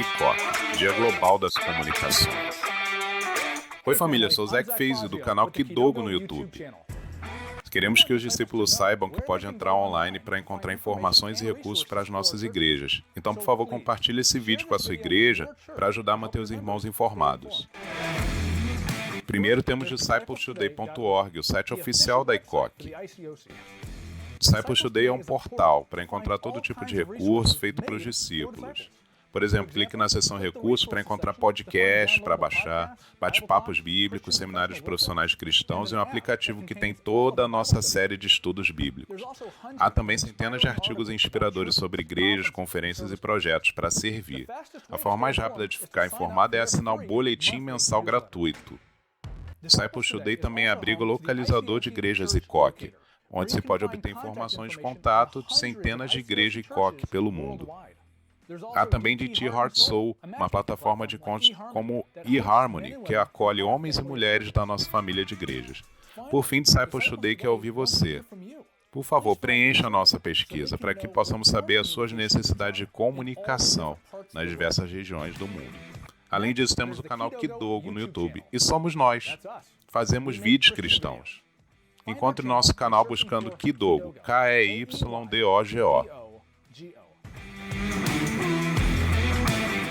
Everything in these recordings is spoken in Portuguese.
ICOC, Dia Global das Comunicações. Oi família, sou Zach Faze do canal Kidogo no YouTube. Queremos que os discípulos saibam que pode entrar online para encontrar informações e recursos para as nossas igrejas. Então, por favor, compartilhe esse vídeo com a sua igreja para ajudar a manter os irmãos informados. Primeiro temos discipletoday.org, o site oficial da ICOC. Disciples Today é um portal para encontrar todo tipo de recurso feito para os discípulos. Por exemplo, clique na seção Recursos para encontrar podcasts para baixar, bate-papos bíblicos, seminários profissionais cristãos e um aplicativo que tem toda a nossa série de estudos bíblicos. Há também centenas de artigos inspiradores sobre igrejas, conferências e projetos para servir. A forma mais rápida de ficar informado é assinar o boletim mensal gratuito. Disciples Today também abriga o localizador de igrejas ICOC, onde se pode obter informações de contato de centenas de igrejas ICOC pelo mundo. Há também DT Heart Soul, uma plataforma de contos como eHarmony, que acolhe homens e mulheres da nossa família de igrejas. Por fim, Disciples Today quer ouvir você. Por favor, preencha a nossa pesquisa para que possamos saber as suas necessidades de comunicação nas diversas regiões do mundo. Além disso, temos o canal Kidogo no YouTube e somos nós. Fazemos vídeos cristãos. Encontre nosso canal buscando Kidogo, K-E-Y-D-O-G-O.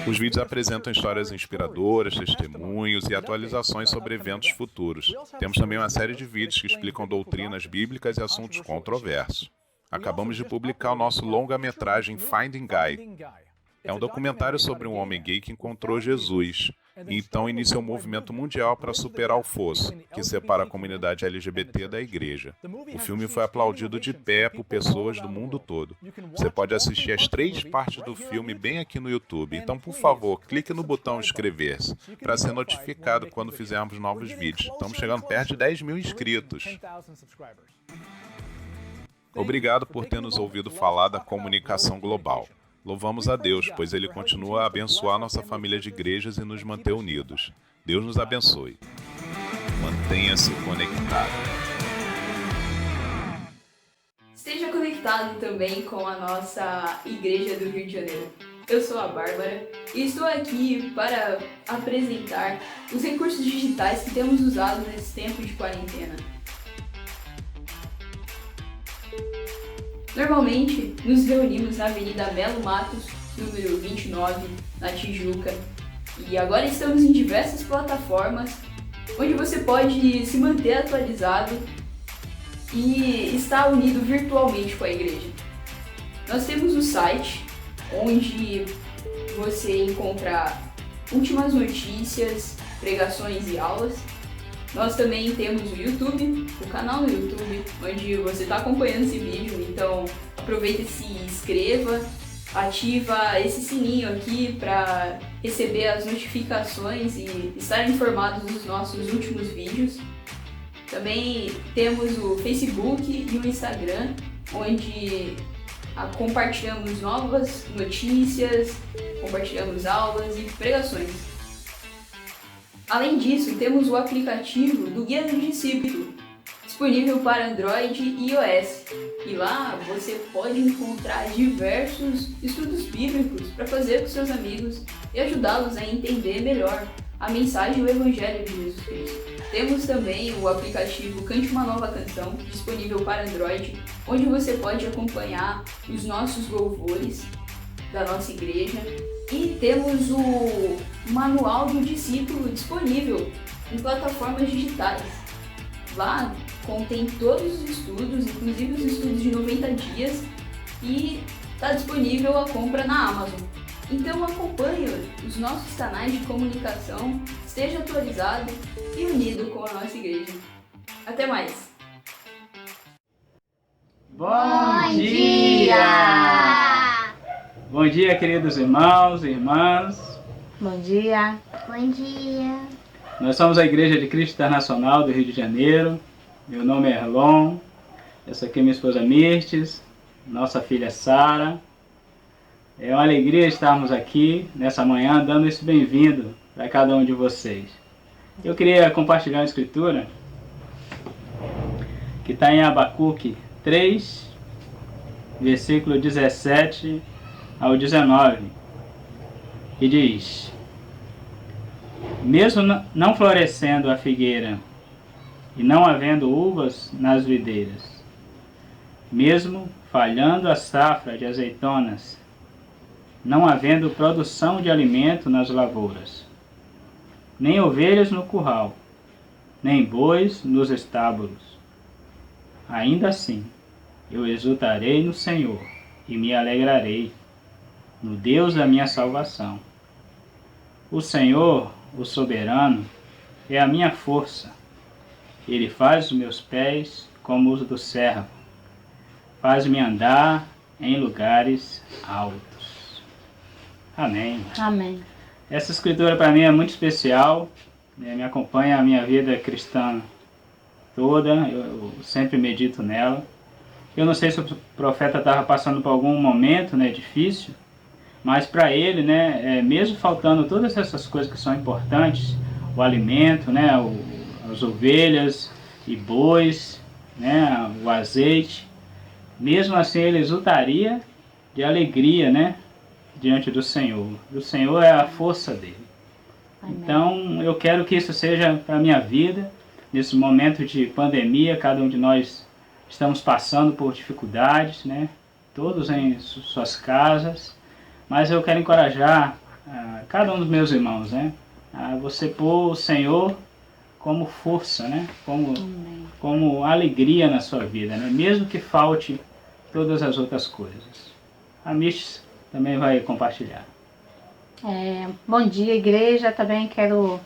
Os vídeos apresentam histórias inspiradoras, testemunhos e atualizações sobre eventos futuros. Temos também uma série de vídeos que explicam doutrinas bíblicas e assuntos controversos. Acabamos de publicar o nosso longa-metragem Finding Guy. É um documentário sobre um homem gay que encontrou Jesus e então inicia um movimento mundial para superar o fosso, que separa a comunidade LGBT da igreja. O filme foi aplaudido de pé por pessoas do mundo todo. Você pode assistir as 3 partes do filme bem aqui no YouTube. Então, por favor, clique no botão inscrever-se para ser notificado quando fizermos novos vídeos. Estamos chegando perto de 10 mil inscritos. Obrigado por ter nos ouvido falar da comunicação global. Louvamos a Deus, pois Ele continua a abençoar nossa família de igrejas e nos manter unidos. Deus nos abençoe. Mantenha-se conectado. Esteja conectado também com a nossa Igreja do Rio de Janeiro. Eu sou a Bárbara e estou aqui para apresentar os recursos digitais que temos usado nesse tempo de quarentena. Normalmente, nos reunimos na Avenida Melo Matos, número 29, na Tijuca, e agora estamos em diversas plataformas onde você pode se manter atualizado e estar unido virtualmente com a igreja. Nós temos o site, onde você encontra últimas notícias, pregações e aulas. Nós também temos o YouTube, o canal no YouTube, onde você está acompanhando esse vídeo, então aproveita e se inscreva, ativa esse sininho aqui para receber as notificações e estar informado dos nossos últimos vídeos. Também temos o Facebook e o Instagram, onde compartilhamos novas notícias, compartilhamos aulas e pregações. Além disso, temos o aplicativo do Guia do Discípulo, disponível para Android e iOS. E lá você pode encontrar diversos estudos bíblicos para fazer com seus amigos e ajudá-los a entender melhor a mensagem do Evangelho de Jesus Cristo. Temos também o aplicativo Cante uma Nova Canção, disponível para Android, onde você pode acompanhar os nossos louvores da nossa igreja. E temos o Manual do Discípulo disponível em plataformas digitais. Lá contém todos os estudos, inclusive os estudos de 90 dias, e está disponível a compra na Amazon. Então acompanhe os nossos canais de comunicação, esteja atualizado e unido com a nossa igreja. Até mais! Bom dia! Bom dia, queridos irmãos e irmãs. Bom dia. Bom dia. Nós somos a Igreja de Cristo Internacional do Rio de Janeiro. Meu nome é Erlon. Essa aqui é minha esposa Mirtes, nossa filha Sara. É uma alegria estarmos aqui nessa manhã dando esse bem-vindo para cada um de vocês. Eu queria compartilhar uma escritura que está em Abacuque 3, versículo 17 ao 19. que diz: mesmo não florescendo a figueira e não havendo uvas nas videiras, mesmo falhando a safra de azeitonas, não havendo produção de alimento nas lavouras, nem ovelhas no curral, nem bois nos estábulos, ainda assim eu exultarei no Senhor e me alegrarei no Deus da minha salvação. O Senhor, o soberano, é a minha força. Ele faz os meus pés como os do servo, faz-me andar em lugares altos. Amém. Amém. Essa escritura para mim é muito especial, né? Me acompanha a minha vida cristã toda, eu sempre medito nela. Eu não sei se o profeta estava passando por algum momento, né, difícil, mas para ele, né, mesmo faltando todas essas coisas que são importantes, o alimento, né, as ovelhas e bois, né, o azeite, mesmo assim ele exultaria de alegria, né, diante do Senhor. O Senhor é a força dele. Amém. Então eu quero que isso seja para a minha vida, nesse momento de pandemia. Cada um de nós estamos passando por dificuldades, né, todos em suas casas, mas eu quero encorajar cada um dos meus irmãos, né, a você pôr o Senhor como força, né, como alegria na sua vida, né, mesmo que falte todas as outras coisas. A Mish também vai compartilhar. Bom dia, igreja. Também quero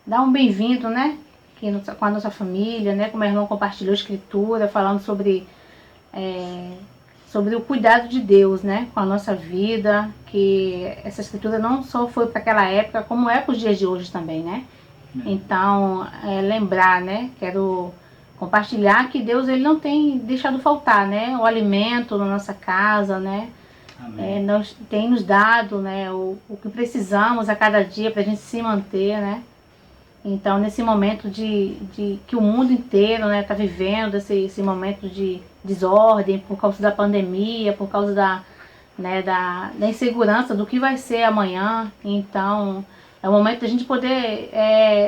dar um bem-vindo, né, aqui com a nossa família, né, como o irmão compartilhou a escritura, falando sobre o cuidado de Deus, né, com a nossa vida, que essa escritura não só foi para aquela época, como é para os dias de hoje também, né. Então, lembrar, né, quero compartilhar que Deus, ele não tem deixado faltar, né, o alimento na nossa casa, né. Tem nos dado, né, o que precisamos a cada dia para a gente se manter, né. Então, nesse momento que o mundo inteiro, né, está vivendo esse momento de desordem por causa da pandemia, por causa da insegurança do que vai ser amanhã. Então, é o momento da gente poder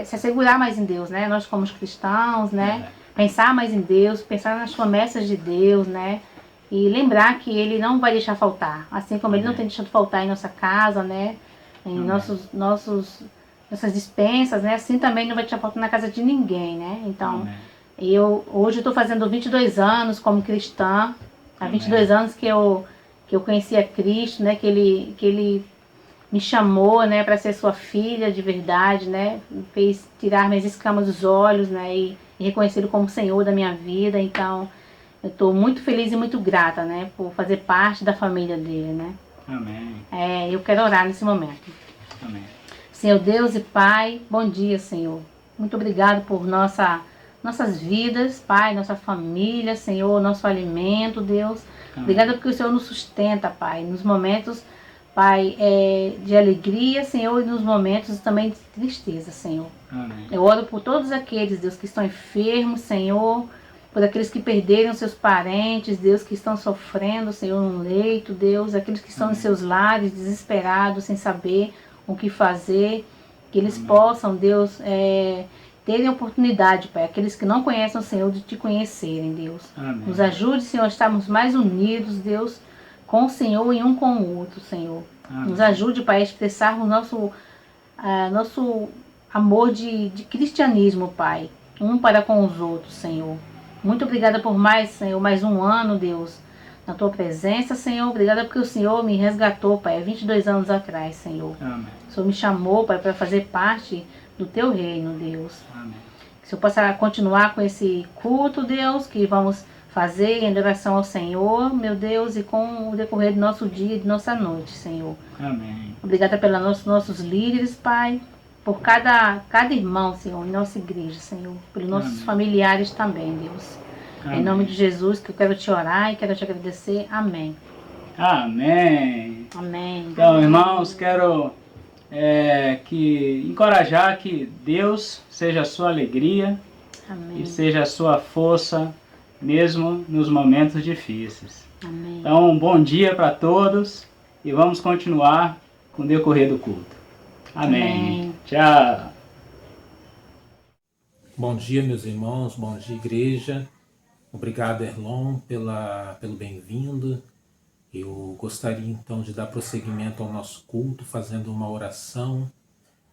se assegurar mais em Deus, né? Nós como cristãos, né? Pensar mais em Deus, pensar nas promessas de Deus, né? E lembrar que Ele não vai deixar faltar. Assim como Ele não tem deixado faltar em nossa casa, né? Em nossas dispensas, né? Assim também não vai deixar faltar na casa de ninguém, né? Então, hoje eu estou fazendo 22 anos como cristã. Há 22 anos que eu conheci a Cristo, né? Que ele me chamou, né, para ser sua filha de verdade, né? Fez tirar minhas escamas dos olhos, né? E reconhecido como Senhor da minha vida. Então, eu estou muito feliz e muito grata, né, por fazer parte da família dele, né? Amém. Eu quero orar nesse momento. Amém. Senhor Deus e Pai, bom dia, Senhor. Muito obrigado por nossas vidas, Pai, nossa família, Senhor, nosso alimento, Deus. Amém. Obrigada porque o Senhor nos sustenta, Pai, nos momentos, Pai, de alegria, Senhor, e nos momentos também de tristeza, Senhor. Amém. Eu oro por todos aqueles, Deus, que estão enfermos, Senhor, por aqueles que perderam seus parentes, Deus, que estão sofrendo, Senhor, no leito, Deus, aqueles que estão em seus lares, desesperados, sem saber o que fazer, que eles possam, Deus, terem oportunidade, Pai, aqueles que não conhecem o Senhor, de te conhecerem, Deus. Amém. Nos ajude, Senhor, a estarmos mais unidos, Deus, com o Senhor e um com o outro, Senhor. Amém. Nos ajude, Pai, a expressarmos nosso amor de cristianismo, Pai, um para com os outros, Senhor. Muito obrigada por Senhor, mais um ano, Deus, na Tua presença, Senhor. Obrigada porque o Senhor me resgatou, Pai, há 22 anos atrás, Senhor. Amém. O Senhor me chamou, Pai, para fazer parte do Teu reino, Deus. Amém. Que o Senhor possa continuar com esse culto, Deus, que vamos fazer em adoração ao Senhor, meu Deus, e com o decorrer do nosso dia e de nossa noite, Senhor. Amém. Obrigada pelos nossos líderes, Pai, por cada irmão, Senhor, em nossa igreja, Senhor, pelos nossos familiares também, Deus. Amém. Em nome de Jesus, que eu quero te orar e quero te agradecer. Amém. Amém. Amém. Então, irmãos, quero encorajar que Deus seja a sua alegria. Amém. E seja a sua força, mesmo nos momentos difíceis. Amém. Então, bom dia para todos. e vamos continuar com o decorrer do culto. Amém. Tchau. Bom dia, meus irmãos, bom dia, igreja. Obrigado, Erlon, pelo bem-vindo. Eu gostaria então de dar prosseguimento ao nosso culto, fazendo uma oração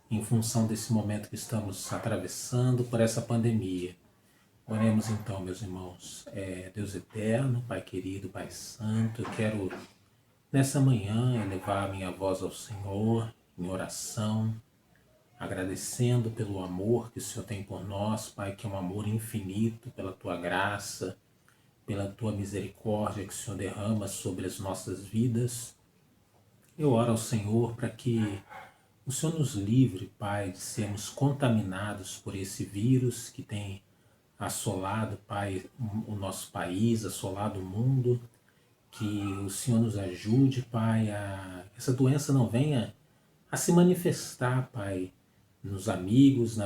em função desse momento que estamos atravessando por essa pandemia. Oremos então, meus irmãos. Deus eterno, Pai querido, Pai santo, eu quero nessa manhã elevar a minha voz ao Senhor em oração, agradecendo pelo amor que o Senhor tem por nós, Pai, que é um amor infinito, pela Tua graça, pela Tua misericórdia que o Senhor derrama sobre as nossas vidas. Eu oro ao Senhor para que o Senhor nos livre, Pai, de sermos contaminados por esse vírus que tem assolado, Pai, o nosso país, assolado o mundo. Que o Senhor nos ajude, Pai, essa doença não venha a se manifestar, Pai, nos amigos,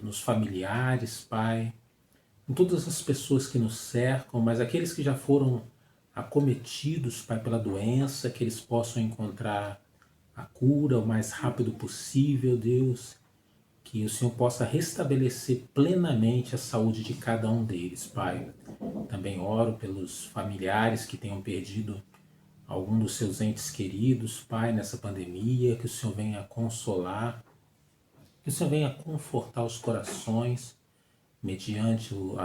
nos familiares, Pai, em todas as pessoas que nos cercam, mas aqueles que já foram acometidos, Pai, pela doença, que eles possam encontrar a cura o mais rápido possível, Deus, que o Senhor possa restabelecer plenamente a saúde de cada um deles, Pai. Também oro pelos familiares que tenham perdido algum dos seus entes queridos, Pai, nessa pandemia, que o Senhor venha consolar, que o Senhor venha confortar os corações, mediante o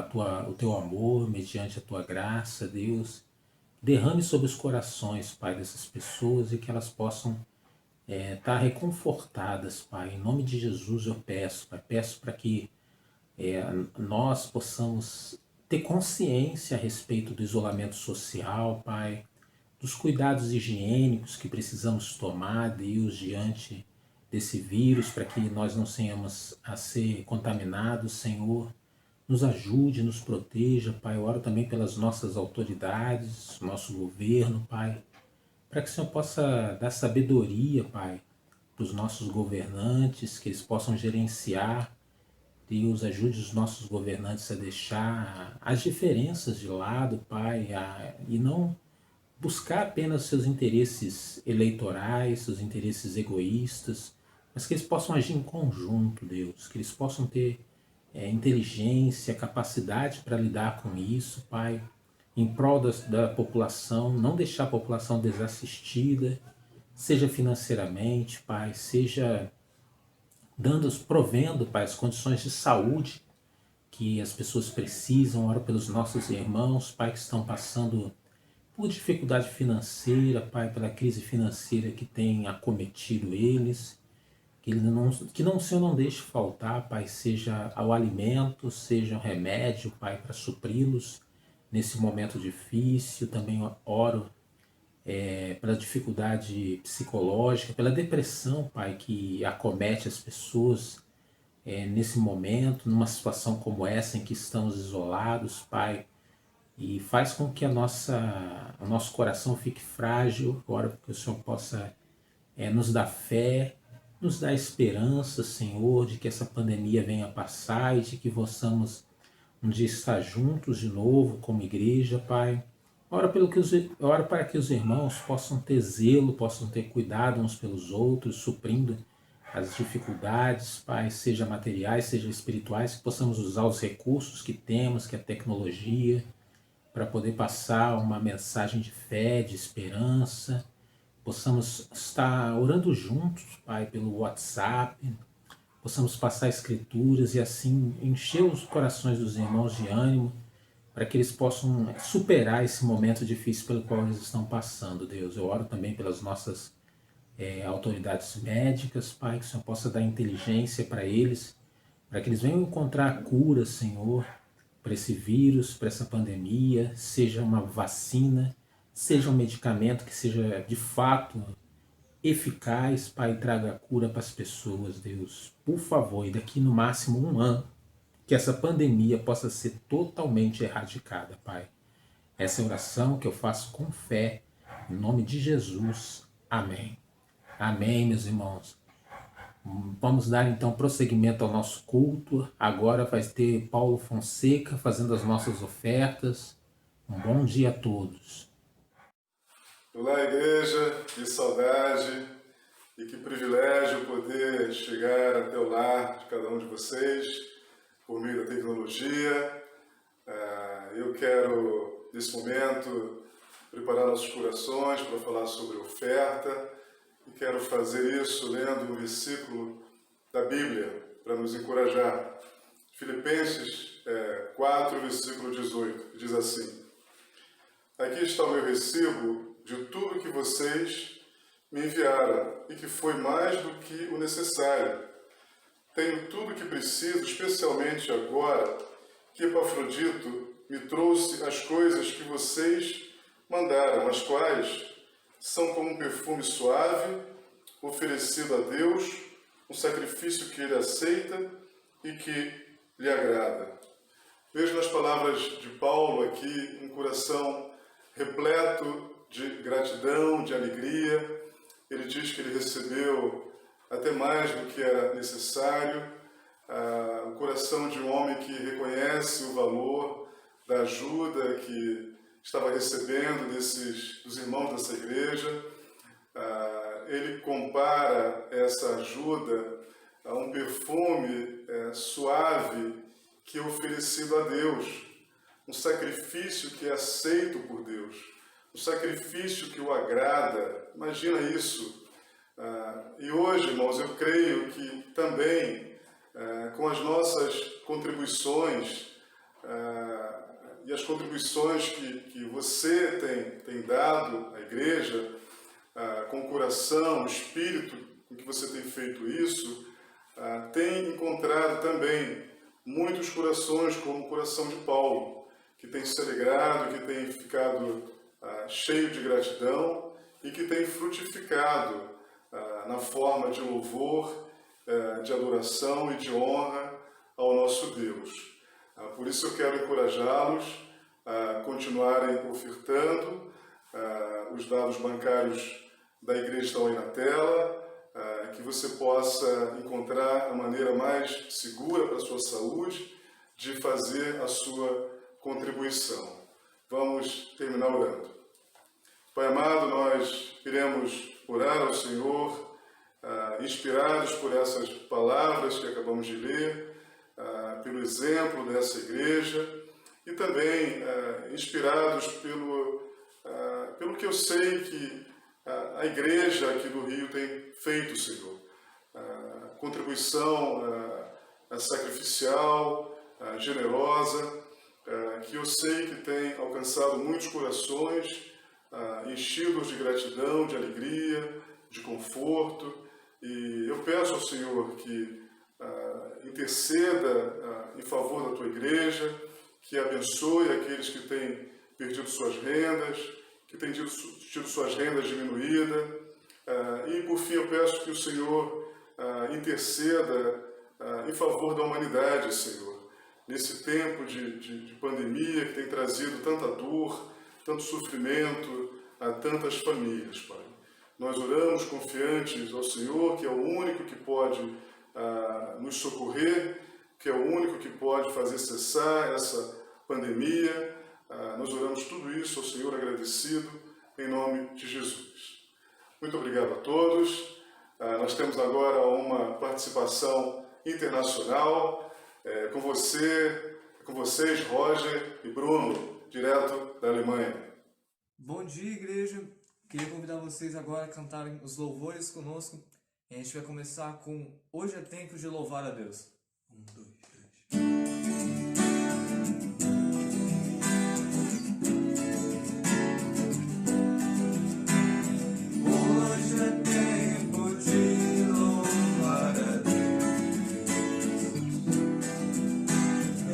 Teu amor, mediante a Tua graça, Deus. Derrame sobre os corações, Pai, dessas pessoas e que elas possam estar reconfortadas, Pai. Em nome de Jesus eu peço, Pai. Peço para que nós possamos ter consciência a respeito do isolamento social, Pai, dos cuidados higiênicos que precisamos tomar, Deus, diante desse vírus, para que nós não venhamos a ser contaminados, Senhor. Nos ajude, nos proteja, Pai. Eu oro também pelas nossas autoridades, nosso governo, Pai, para que o Senhor possa dar sabedoria, Pai, para os nossos governantes, que eles possam gerenciar. Deus, ajude os nossos governantes a deixar as diferenças de lado, Pai, e não buscar apenas seus interesses eleitorais, seus interesses egoístas, mas que eles possam agir em conjunto, Deus, que eles possam ter inteligência, capacidade para lidar com isso, Pai, em prol da população, não deixar a população desassistida, seja financeiramente, Pai, seja provendo, Pai, as condições de saúde que as pessoas precisam. Oro pelos nossos irmãos, Pai, que estão passando por dificuldade financeira, Pai, pela crise financeira que tem acometido eles, que o Senhor não deixe faltar, Pai, seja ao alimento, seja um remédio, Pai, para supri-los nesse momento difícil. Também oro pela dificuldade psicológica, pela depressão, Pai, que acomete as pessoas nesse momento, numa situação como essa em que estamos isolados, Pai, e faz com que o nosso coração fique frágil. Oro para que o Senhor possa nos dar fé, nos dar esperança, Senhor, de que essa pandemia venha passar e de que possamos um dia estar juntos de novo como igreja, Pai. Oro para que os irmãos possam ter zelo, possam ter cuidado uns pelos outros, suprindo as dificuldades, Pai, seja materiais, seja espirituais, que possamos usar os recursos que temos, que é a tecnologia, para poder passar uma mensagem de fé, de esperança. Possamos estar orando juntos, Pai, pelo WhatsApp, possamos passar escrituras e assim encher os corações dos irmãos de ânimo, para que eles possam superar esse momento difícil pelo qual eles estão passando, Deus. Eu oro também pelas nossas autoridades médicas, Pai, que o Senhor possa dar inteligência para eles, para que eles venham encontrar a cura, Senhor, para esse vírus, para essa pandemia, seja uma vacina, seja um medicamento que seja de fato eficaz, Pai, traga a cura para as pessoas, Deus. Por favor, e daqui no máximo 1 ano, que essa pandemia possa ser totalmente erradicada, Pai. Essa é a oração que eu faço com fé, em nome de Jesus. Amém. Amém, meus irmãos. Vamos dar então prosseguimento ao nosso culto. Agora vai ter Paulo Fonseca fazendo as nossas ofertas. Um bom dia a todos. Olá, igreja, que saudade e que privilégio poder chegar até o lar de cada um de vocês por meio da tecnologia. Eu quero, nesse momento, preparar nossos corações para falar sobre oferta e quero fazer isso lendo um versículo da Bíblia para nos encorajar. Filipenses 4, versículo 18, que diz assim: aqui está o meu recibo de tudo que vocês me enviaram e que foi mais do que o necessário. Tenho tudo o que preciso, especialmente agora que Epafrodito me trouxe as coisas que vocês mandaram, as quais são como um perfume suave, oferecido a Deus, um sacrifício que Ele aceita e que lhe agrada. Vejo nas palavras de Paulo aqui um coração repleto de gratidão, de alegria. Ele diz que ele recebeu até mais do que era necessário, o coração de um homem que reconhece o valor da ajuda que estava recebendo dos irmãos dessa igreja. Ele compara essa ajuda a um perfume suave que é oferecido a Deus, um sacrifício que é aceito por Deus, um sacrifício que o agrada. Imagina isso. E hoje, irmãos, eu creio que também com as nossas contribuições e as contribuições que você tem dado à igreja, com o coração, o espírito com que você tem feito isso, tem encontrado também muitos corações, como o coração de Paulo, que tem se alegrado, que tem ficado cheio de gratidão e que tem frutificado na forma de louvor, de adoração e de honra ao nosso Deus. Por isso eu quero encorajá-los a continuarem ofertando. Os dados bancários da igreja estão aí na tela, que você possa encontrar a maneira mais segura para a sua saúde de fazer a sua contribuição. Vamos terminar orando. Pai amado, nós iremos orar ao Senhor, inspirados por essas palavras que acabamos de ler, pelo exemplo dessa igreja e também inspirados pelo que eu sei que a igreja aqui do Rio tem feito, Senhor. Contribuição sacrificial, generosa, que eu sei que tem alcançado muitos corações, enchidos de gratidão, de alegria, de conforto. E eu peço ao Senhor que interceda em favor da Tua igreja, que abençoe aqueles que têm perdido suas rendas, que têm tido suas rendas diminuídas. E, por fim, eu peço que o Senhor interceda em favor da humanidade, Senhor, nesse tempo de pandemia que tem trazido tanta dor, tanto sofrimento a tantas famílias, Pai. Nós oramos confiantes ao Senhor, que é o único que pode nos socorrer, que é o único que pode fazer cessar essa pandemia. Nós oramos tudo isso ao Senhor agradecido, em nome de Jesus. Muito obrigado a todos. Nós temos agora uma participação internacional com vocês, Roger e Bruno, direto da Alemanha. Bom dia, igreja. Queria convidar vocês agora a cantarem os louvores conosco. E a gente vai começar com Hoje é Tempo de Louvar a Deus. 1, 2, 3. Hoje é tempo de louvar a Deus.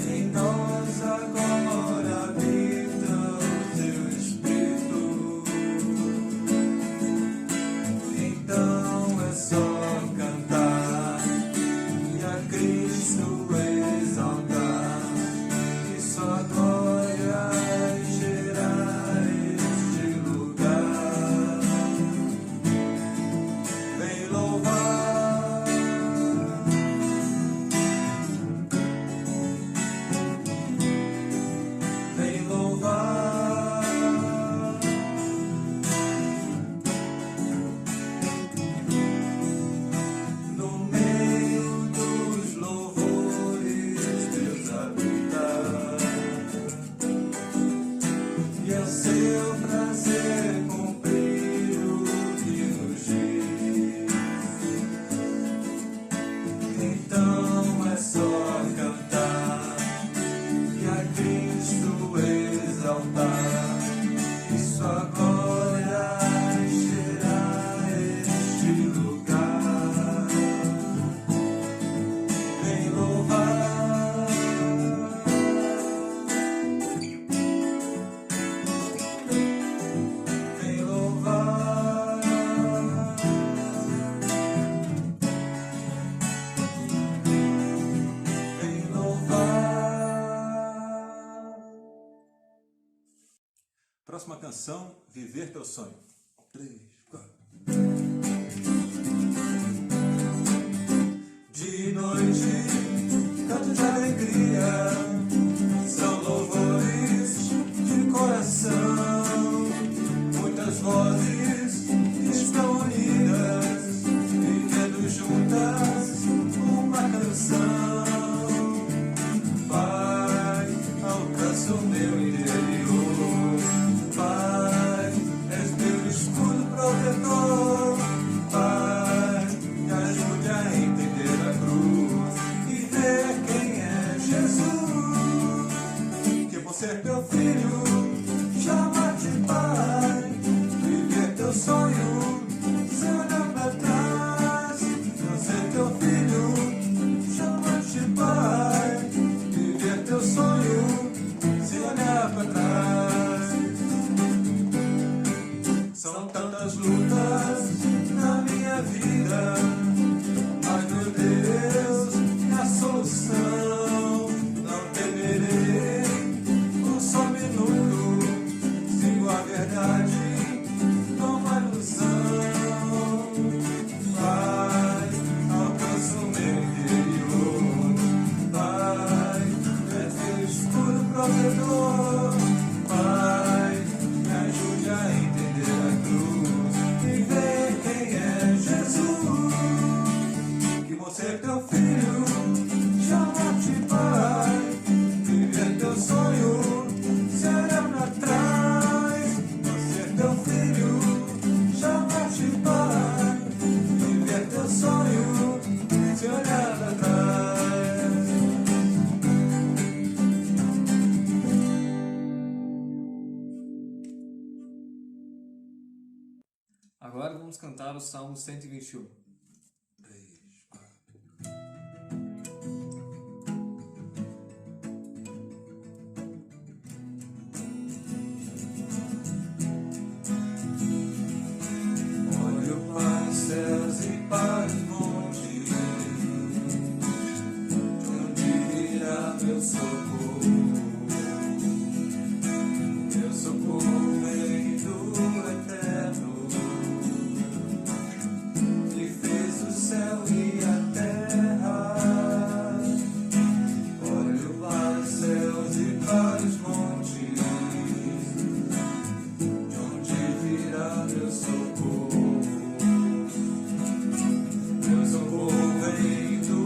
Em nós agora habita o Teu Espírito. Então é só cantar e a Cristo próxima canção, Viver Teu Sonho. 3, 4. De noite, canto de alegria, são louvores de coração. Muitas vozes estão unidas, vivendo juntas uma canção. Pai, alcança o meu interior. Pai, és meu escudo protetor. Pai, me ajude a entender a cruz e ver quem é Jesus. Que por ser teu filho, chama-te Pai. Viver teu sonho, sem olhar pra trás. Por ser teu filho, chama-te Pai. Viver teu sonho, sem olhar pra trás. São tantas lutas na minha vida, mas meu Deus é a solução. Não temerei um só minuto, sigo a verdade, não a ilusão. Pai, alcança o meu interior. Pai, és meu escudo protetor. Pai, me ajude a entender a cruz e ver quem é Jesus. Que você é teu filho, chama-te Pai. Viver teu sonho, se olhar pra trás. Você é teu filho, chama-te Pai. Viver teu sonho, se olhar pra trás. Agora vamos cantar o Salmo 121. 3, 4. Olho para os céus e para os montes, de onde virá meu socorro. Meu socorro vem do Eterno, que fez o céu e a terra. Olho para os céus e para os montes, de onde virá meu socorro. Meu socorro vem do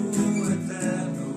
Eterno,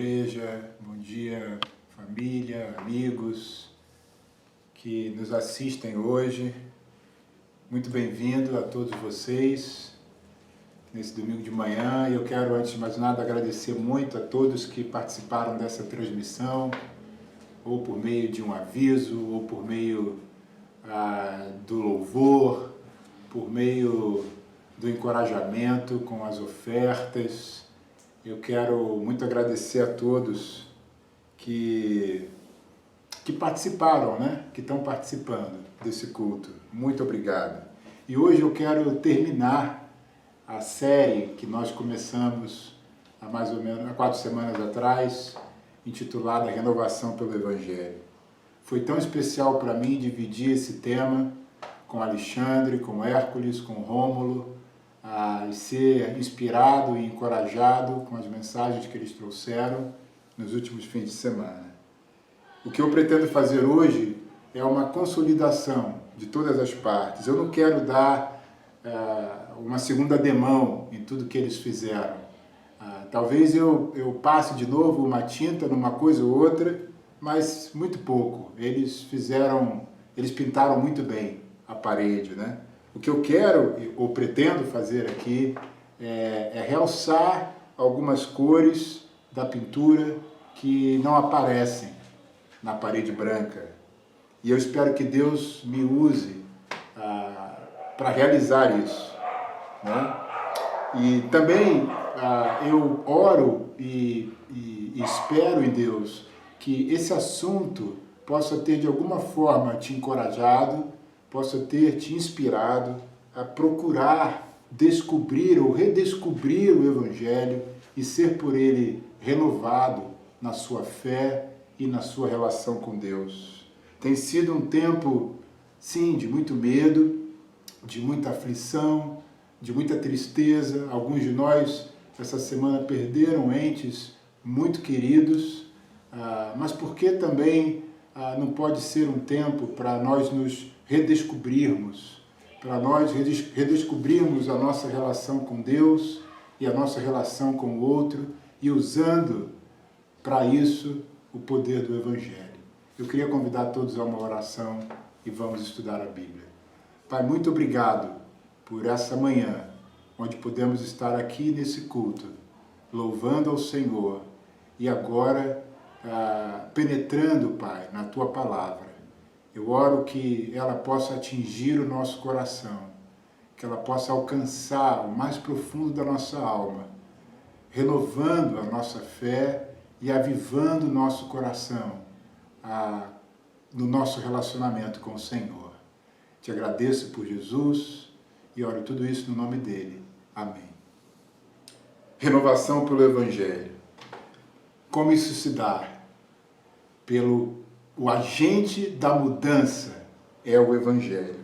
igreja, bom dia família, amigos que nos assistem hoje. Muito bem-vindo a todos vocês nesse domingo de manhã. E eu quero, antes de mais nada, agradecer muito a todos que participaram dessa transmissão, ou por meio de um aviso, ou por meio do louvor, por meio do encorajamento com as ofertas. Eu quero muito agradecer a todos que participaram, né? Que estão participando desse culto. Muito obrigado. E hoje eu quero terminar a série que nós começamos há mais ou menos 4 semanas atrás, intitulada Renovação pelo Evangelho. Foi tão especial para mim dividir esse tema com Alexandre, com Hércules, com Rômulo, e ser inspirado e encorajado com as mensagens que eles trouxeram nos últimos fins de semana. O que eu pretendo fazer hoje é uma consolidação de todas as partes. Eu não quero dar uma segunda demão em tudo que eles fizeram. Talvez eu passe de novo uma tinta numa coisa ou outra, mas muito pouco. Eles pintaram muito bem a parede, né? O que eu quero ou pretendo fazer aqui é realçar algumas cores da pintura que não aparecem na parede branca. E eu espero que Deus me use para realizar isso, né? E também eu oro e espero em Deus que esse assunto possa ter de alguma forma te encorajado, possa ter te inspirado a procurar descobrir ou redescobrir o Evangelho e ser por ele renovado na sua fé e na sua relação com Deus. Tem sido um tempo, sim, de muito medo, de muita aflição, de muita tristeza. Alguns de nós, essa semana, perderam entes muito queridos, mas por que também não pode ser um tempo para nós nos redescobrirmos, para nós redescobrirmos a nossa relação com Deus e a nossa relação com o outro e usando para isso o poder do Evangelho. Eu queria convidar todos a uma oração e vamos estudar a Bíblia. Pai, muito obrigado por essa manhã, onde podemos estar aqui nesse culto, louvando ao Senhor e agora penetrando, Pai, na Tua Palavra. Eu oro que ela possa atingir o nosso coração, que ela possa alcançar o mais profundo da nossa alma, renovando a nossa fé e avivando o nosso coração no nosso relacionamento com o Senhor. Te agradeço por Jesus e oro tudo isso no nome dele. Amém. Renovação pelo Evangelho. Como isso se dá? O agente da mudança é o Evangelho.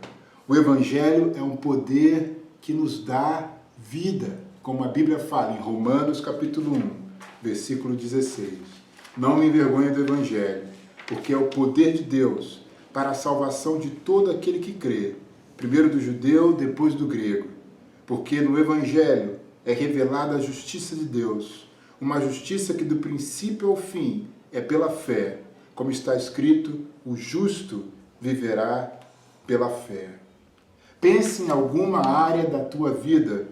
O Evangelho é um poder que nos dá vida, como a Bíblia fala em Romanos capítulo 1, versículo 16. Não me envergonhe do Evangelho, porque é o poder de Deus para a salvação de todo aquele que crê, primeiro do judeu, depois do grego. Porque no Evangelho é revelada a justiça de Deus, uma justiça que do princípio ao fim é pela fé. Como está escrito, o justo viverá pela fé. Pense em alguma área da tua vida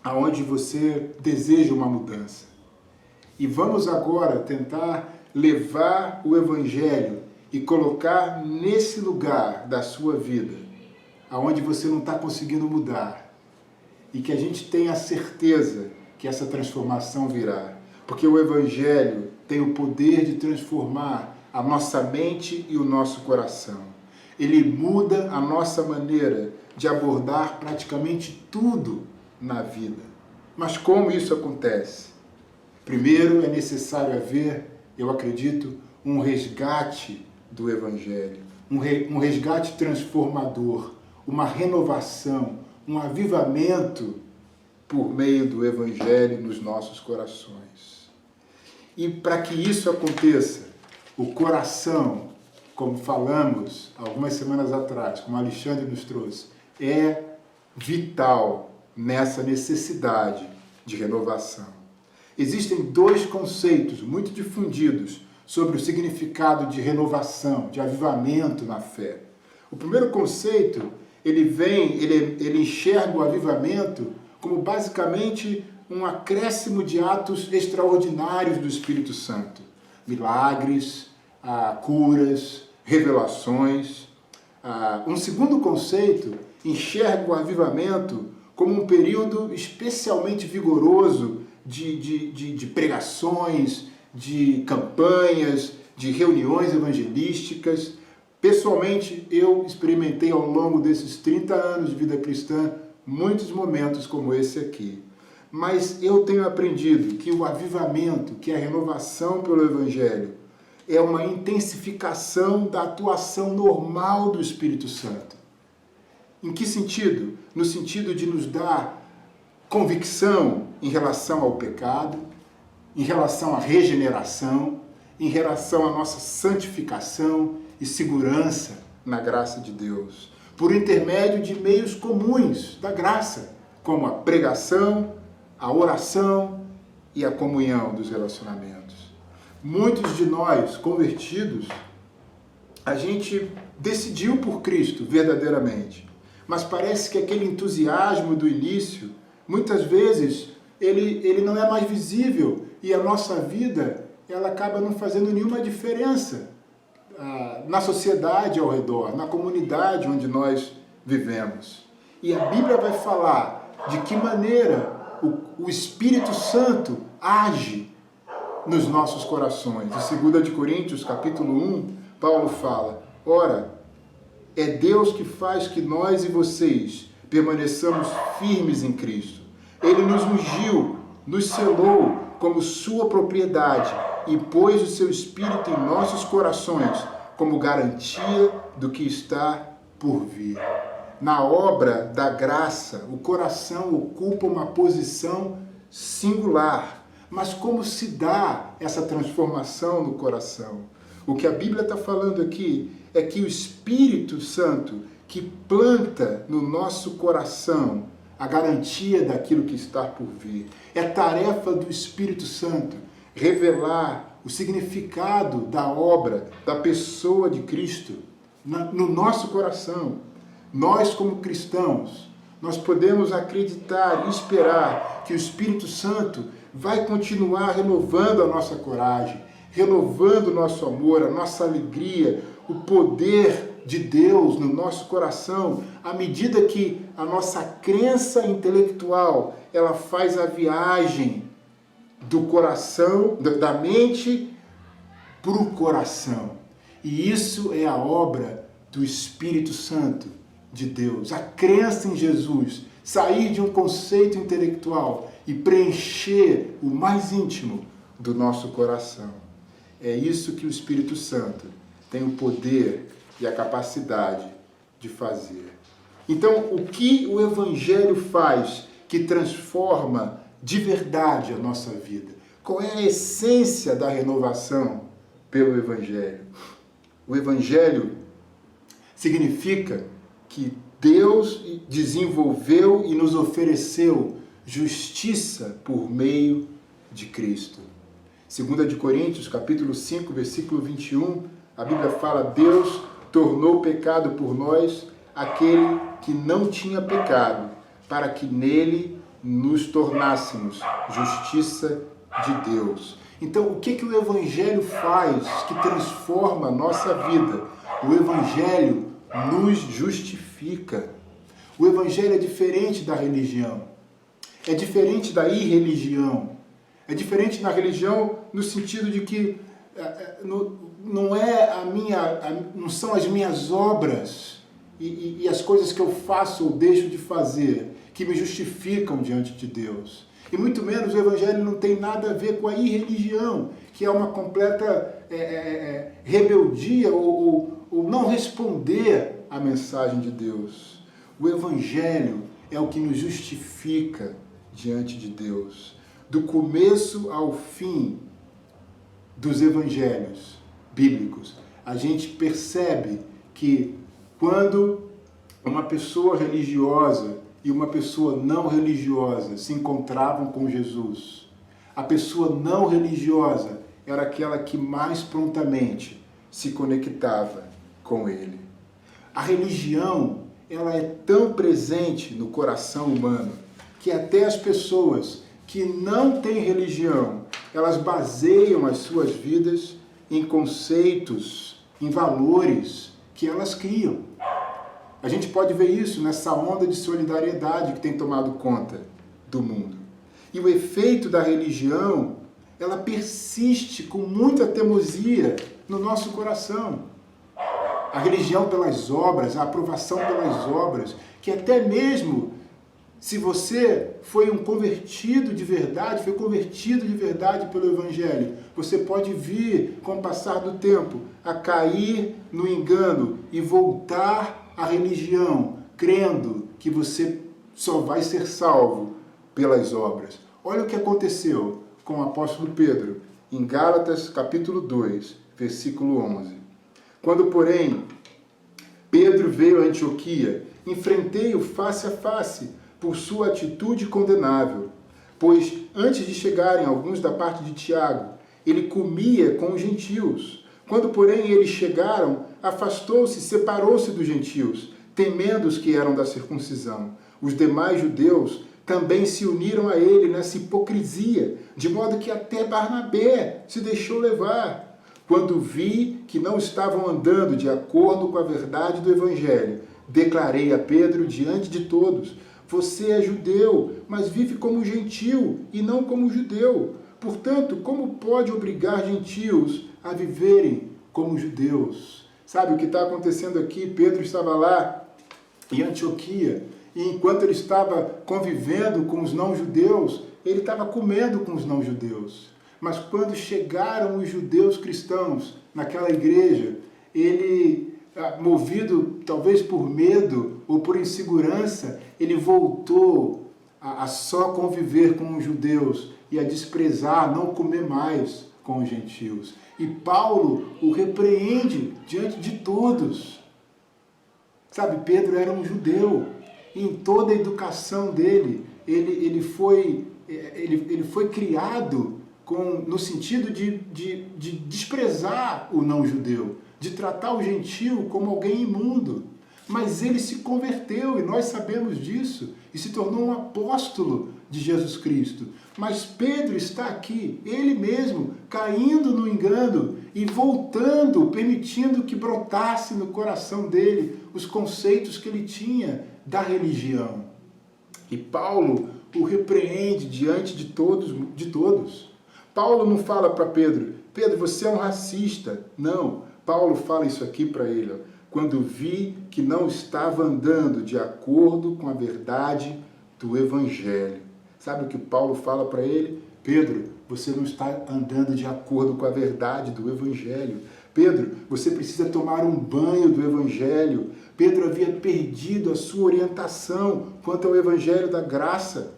onde você deseja uma mudança. E vamos agora tentar levar o Evangelho e colocar nesse lugar da sua vida, onde você não está conseguindo mudar. E que a gente tenha a certeza que essa transformação virá. Porque o Evangelho tem o poder de transformar a nossa mente e o nosso coração. Ele muda a nossa maneira de abordar praticamente tudo na vida. Mas como isso acontece? Primeiro é necessário haver, eu acredito, um resgate do Evangelho, um resgate transformador, uma renovação, um avivamento por meio do Evangelho nos nossos corações. E para que isso aconteça, o coração, como falamos algumas semanas atrás, como Alexandre nos trouxe, é vital nessa necessidade de renovação. existem dois conceitos muito difundidos sobre o significado de renovação, de avivamento na fé. O primeiro conceito, ele enxerga o avivamento como basicamente um acréscimo de atos extraordinários do Espírito Santo. Milagres, curas, revelações. Um segundo conceito enxerga o avivamento como um período especialmente vigoroso de pregações, de campanhas, de reuniões evangelísticas. Pessoalmente, eu experimentei ao longo desses 30 anos de vida cristã muitos momentos como esse aqui. Mas eu tenho aprendido que o avivamento, que é a renovação pelo Evangelho, é uma intensificação da atuação normal do Espírito Santo. Em que sentido? No sentido de nos dar convicção em relação ao pecado, em relação à regeneração, em relação à nossa santificação e segurança na graça de Deus, por intermédio de meios comuns da graça, como a pregação, a oração e a comunhão dos relacionamentos. Muitos de nós, convertidos, a gente decidiu por Cristo verdadeiramente, mas parece que aquele entusiasmo do início, muitas vezes, ele não é mais visível e a nossa vida, ela acaba não fazendo nenhuma diferença na sociedade ao redor, na comunidade onde nós vivemos. E a Bíblia vai falar de que maneira o Espírito Santo age nos nossos corações. Em 2 Coríntios, capítulo 1, Paulo fala: ora, é Deus que faz que nós e vocês permaneçamos firmes em Cristo. Ele nos ungiu, nos selou como sua propriedade e pôs o seu Espírito em nossos corações como garantia do que está por vir. Na obra da graça, o coração ocupa uma posição singular. Mas como se dá essa transformação no coração? O que a Bíblia está falando aqui é que o Espírito Santo que planta no nosso coração a garantia daquilo que está por vir. É tarefa do Espírito Santo revelar o significado da obra, da pessoa de Cristo no nosso coração. Nós, como cristãos, nós podemos acreditar e esperar que o Espírito Santo vai continuar renovando a nossa coragem, renovando o nosso amor, a nossa alegria, o poder de Deus no nosso coração, à medida que a nossa crença intelectual, ela faz a viagem do coração, da mente para o coração. E isso é a obra do Espírito Santo de Deus. A crença em Jesus, sair de um conceito intelectual e preencher o mais íntimo do nosso coração. É isso que o Espírito Santo tem o poder e a capacidade de fazer. Então, o que o Evangelho faz que transforma de verdade a nossa vida? Qual é a essência da renovação pelo Evangelho? O Evangelho significa que Deus desenvolveu e nos ofereceu justiça por meio de Cristo. 2 Coríntios, capítulo 5, versículo 21, a Bíblia fala: Deus tornou pecado por nós aquele que não tinha pecado, para que nele nos tornássemos justiça de Deus. Então, o que o Evangelho faz que transforma a nossa vida? O Evangelho nos justifica. O Evangelho é diferente da religião. É diferente da irreligião. É diferente da religião no sentido de que não são as minhas obras e as coisas que eu faço ou deixo de fazer que me justificam diante de Deus. E muito menos o Evangelho não tem nada a ver com a irreligião, que é uma completa rebeldia ou não responder à mensagem de Deus. O Evangelho é o que nos justifica diante de Deus. Do começo ao fim dos evangelhos bíblicos, a gente percebe que quando uma pessoa religiosa e uma pessoa não religiosa se encontravam com Jesus, A pessoa não religiosa era aquela que mais prontamente se conectava com ele. A religião, ela é tão presente no coração humano que até as pessoas que não têm religião, elas baseiam as suas vidas em conceitos, em valores que elas criam. A gente pode ver isso nessa onda de solidariedade que tem tomado conta do mundo. E o efeito da religião, ela persiste com muita teimosia no nosso coração. A religião pelas obras, a aprovação pelas obras, que até mesmo se você foi um convertido de verdade, foi convertido de verdade pelo Evangelho, você pode vir, com o passar do tempo, a cair no engano e voltar à religião, crendo que você só vai ser salvo pelas obras. Olha o que aconteceu com o apóstolo Pedro, em Gálatas capítulo 2, versículo 11. Quando, porém, Pedro veio a Antioquia, enfrentei-o face a face por sua atitude condenável, pois antes de chegarem alguns da parte de Tiago, ele comia com os gentios. Quando, porém, eles chegaram, afastou-se, separou-se dos gentios, temendo os que eram da circuncisão. Os demais judeus também se uniram a ele nessa hipocrisia, de modo que até Barnabé se deixou levar. Quando vi que não estavam andando de acordo com a verdade do Evangelho, declarei a Pedro diante de todos: você é judeu, mas vive como gentil e não como judeu. Portanto, como pode obrigar gentios a viverem como judeus? Sabe o que está acontecendo aqui? Pedro estava lá em Antioquia, e enquanto ele estava convivendo com os não-judeus, ele estava comendo com os não-judeus. Mas quando chegaram os judeus cristãos naquela igreja, ele, movido talvez por medo ou por insegurança, ele voltou a só conviver com os judeus e a desprezar, não comer mais com os gentios. E Paulo o repreende diante de todos. Sabe, Pedro era um judeu. E em toda a educação dele, ele foi criado no sentido de desprezar o não-judeu, de tratar o gentio como alguém imundo. Mas ele se converteu, e nós sabemos disso, e se tornou um apóstolo de Jesus Cristo. Mas Pedro está aqui, ele mesmo, caindo no engano e voltando, permitindo que brotasse no coração dele os conceitos que ele tinha da religião. E Paulo o repreende diante de todos. Paulo não fala para Pedro: Pedro, você é um racista. Não, Paulo fala isso aqui para ele: quando vi que não estava andando de acordo com a verdade do Evangelho. Sabe o que Paulo fala para ele? Pedro, você não está andando de acordo com a verdade do Evangelho. Pedro, você precisa tomar um banho do Evangelho. Pedro havia perdido a sua orientação quanto ao Evangelho da graça.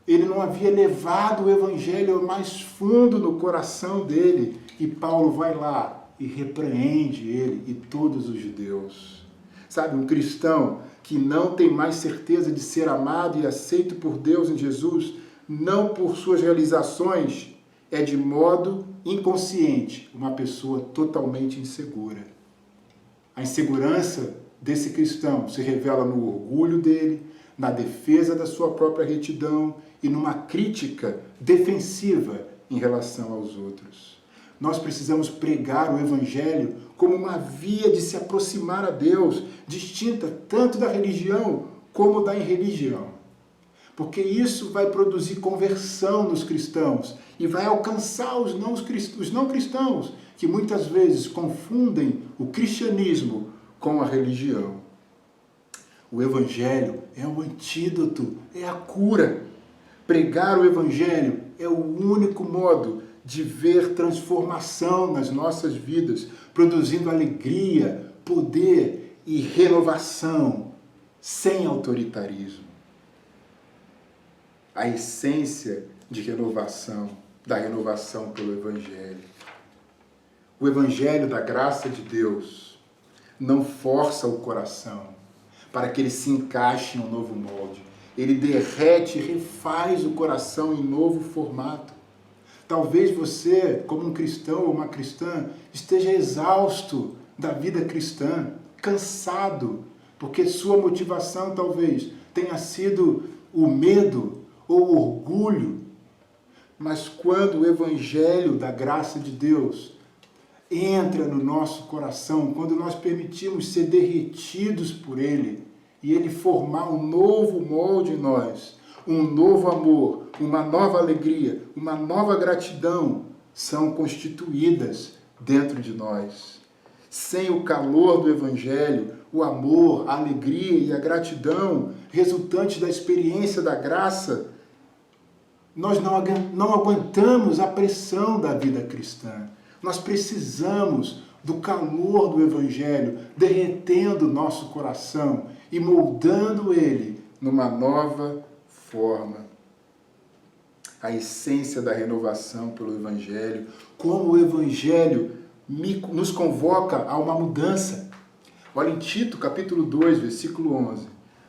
Ele não havia levado o Evangelho ao mais fundo no coração dele. E Paulo vai lá e repreende ele e todos os judeus. Sabe, um cristão que não tem mais certeza de ser amado e aceito por Deus em Jesus, não por suas realizações, é de modo inconsciente uma pessoa totalmente insegura. A insegurança desse cristão se revela no orgulho dele, na defesa da sua própria retidão e numa crítica defensiva em relação aos outros. Nós precisamos pregar o Evangelho como uma via de se aproximar a Deus, distinta tanto da religião como da irreligião. Porque isso vai produzir conversão nos cristãos e vai alcançar os não cristãos, que muitas vezes confundem o cristianismo com a religião. O Evangelho é o antídoto, é a cura. Pregar o Evangelho é o único modo de ver transformação nas nossas vidas, produzindo alegria, poder e renovação, sem autoritarismo. A essência de renovação, da renovação pelo Evangelho. O Evangelho da graça de Deus não força o coração para que ele se encaixe em um novo molde. Ele derrete e refaz o coração em novo formato. Talvez você, como um cristão ou uma cristã, esteja exausto da vida cristã, cansado, porque sua motivação talvez tenha sido o medo ou o orgulho. Mas quando o Evangelho da graça de Deus entra no nosso coração, quando nós permitimos ser derretidos por Ele e Ele formar um novo molde em nós, um novo amor, uma nova alegria, uma nova gratidão são constituídas dentro de nós. Sem o calor do Evangelho, o amor, a alegria e a gratidão resultantes da experiência da graça, nós não aguentamos a pressão da vida cristã. Nós precisamos do calor do Evangelho derretendo o nosso coração e moldando ele numa nova forma. A essência da renovação pelo Evangelho, como o Evangelho nos convoca a uma mudança. Olha em Tito, capítulo 2, versículo 11.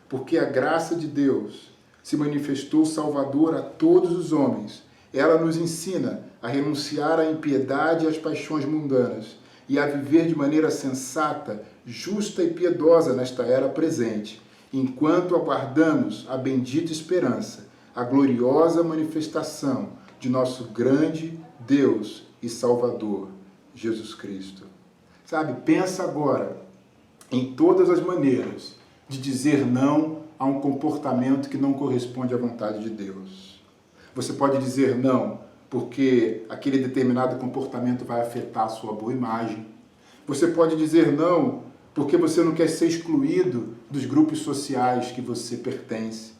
Porque a graça de Deus se manifestou salvadora a todos os homens. Ela nos ensina a renunciar à impiedade e às paixões mundanas e a viver de maneira sensata, justa e piedosa nesta era presente, enquanto aguardamos a bendita esperança, a gloriosa manifestação de nosso grande Deus e Salvador, Jesus Cristo. Sabe, pensa agora em todas as maneiras de dizer não a um comportamento que não corresponde à vontade de Deus. Você pode dizer não porque aquele determinado comportamento vai afetar a sua boa imagem. Você pode dizer não porque você não quer ser excluído dos grupos sociais que você pertence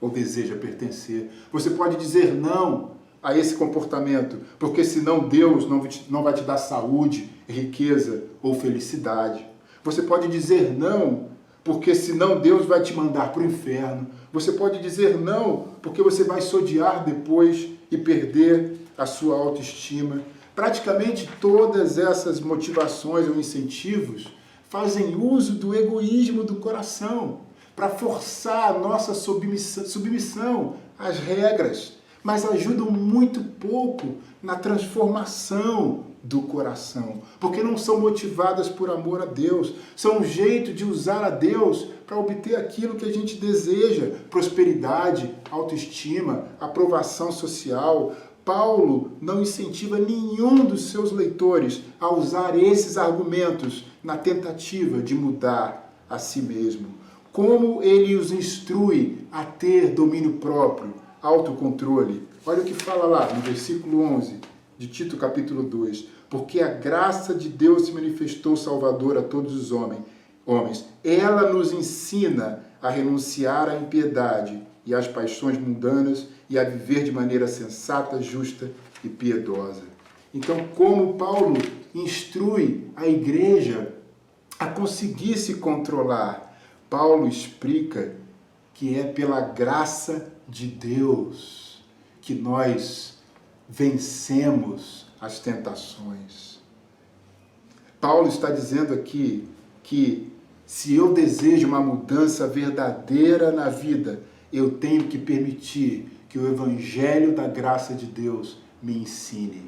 ou deseja pertencer. Você pode dizer não a esse comportamento porque senão Deus não vai te dar saúde, riqueza ou felicidade. Você pode dizer não porque senão Deus vai te mandar para o inferno. Você pode dizer não porque você vai se odiar depois e perder a sua autoestima. Praticamente todas essas motivações ou incentivos fazem uso do egoísmo do coração para forçar a nossa submissão às regras, mas ajudam muito pouco na transformação do coração, porque não são motivadas por amor a Deus, são um jeito de usar a Deus para obter aquilo que a gente deseja, prosperidade, autoestima, aprovação social. Paulo não incentiva nenhum dos seus leitores a usar esses argumentos na tentativa de mudar a si mesmo. Como ele os instrui a ter domínio próprio, autocontrole. Olha o que fala lá no versículo 11 de Tito capítulo 2. Porque a graça de Deus se manifestou salvadora a todos os homens. Ela nos ensina a renunciar à impiedade e às paixões mundanas e a viver de maneira sensata, justa e piedosa. Então, como Paulo instrui a igreja a conseguir se controlar, Paulo explica que é pela graça de Deus que nós vencemos as tentações. Paulo está dizendo aqui que se eu desejo uma mudança verdadeira na vida, eu tenho que permitir que o Evangelho da graça de Deus me ensine,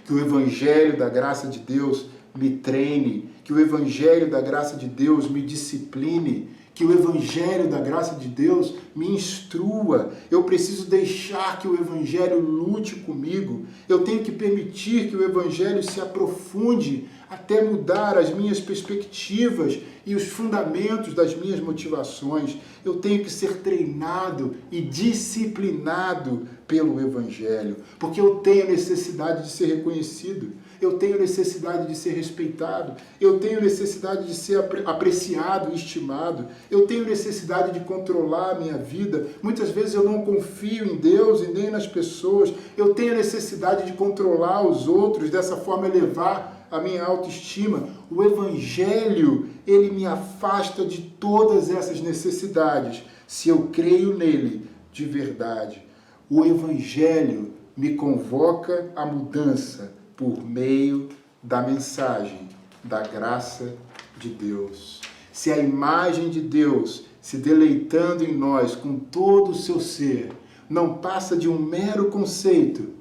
que o Evangelho da graça de Deus me treine, que o Evangelho da graça de Deus me discipline, que o Evangelho da graça de Deus me instrua. Eu preciso deixar que o Evangelho lute comigo. Eu tenho que permitir que o Evangelho se aprofunde até mudar as minhas perspectivas e os fundamentos das minhas motivações. Eu tenho que ser treinado e disciplinado pelo Evangelho, porque eu tenho necessidade de ser reconhecido. Eu tenho necessidade de ser respeitado, eu tenho necessidade de ser apreciado e estimado, eu tenho necessidade de controlar a minha vida. Muitas vezes eu não confio em Deus e nem nas pessoas, eu tenho necessidade de controlar os outros, dessa forma elevar a minha autoestima. O Evangelho, ele me afasta de todas essas necessidades, se eu creio nele de verdade. O Evangelho me convoca à mudança, por meio da mensagem da graça de Deus. Se a imagem de Deus se deleitando em nós com todo o seu ser, não passa de um mero conceito,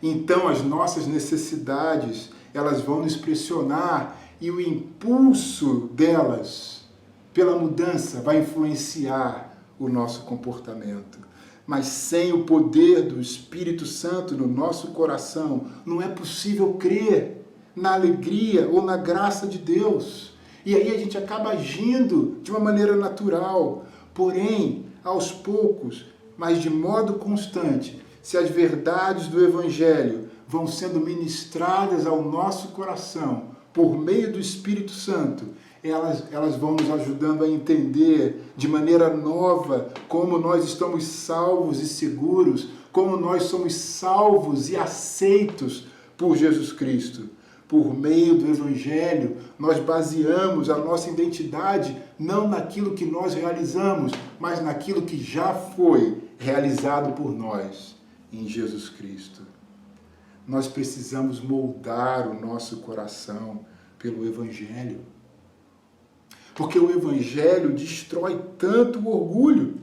então as nossas necessidades, elas vão nos pressionar e o impulso delas pela mudança vai influenciar o nosso comportamento. Mas sem o poder do Espírito Santo no nosso coração, não é possível crer na alegria ou na graça de Deus. E aí a gente acaba agindo de uma maneira natural. Porém, aos poucos, mas de modo constante, se as verdades do Evangelho vão sendo ministradas ao nosso coração por meio do Espírito Santo, elas vão nos ajudando a entender de maneira nova como nós estamos salvos e seguros, como nós somos salvos e aceitos por Jesus Cristo. Por meio do Evangelho, nós baseamos a nossa identidade não naquilo que nós realizamos, mas naquilo que já foi realizado por nós em Jesus Cristo. Nós precisamos moldar o nosso coração pelo Evangelho. Porque o Evangelho destrói tanto o orgulho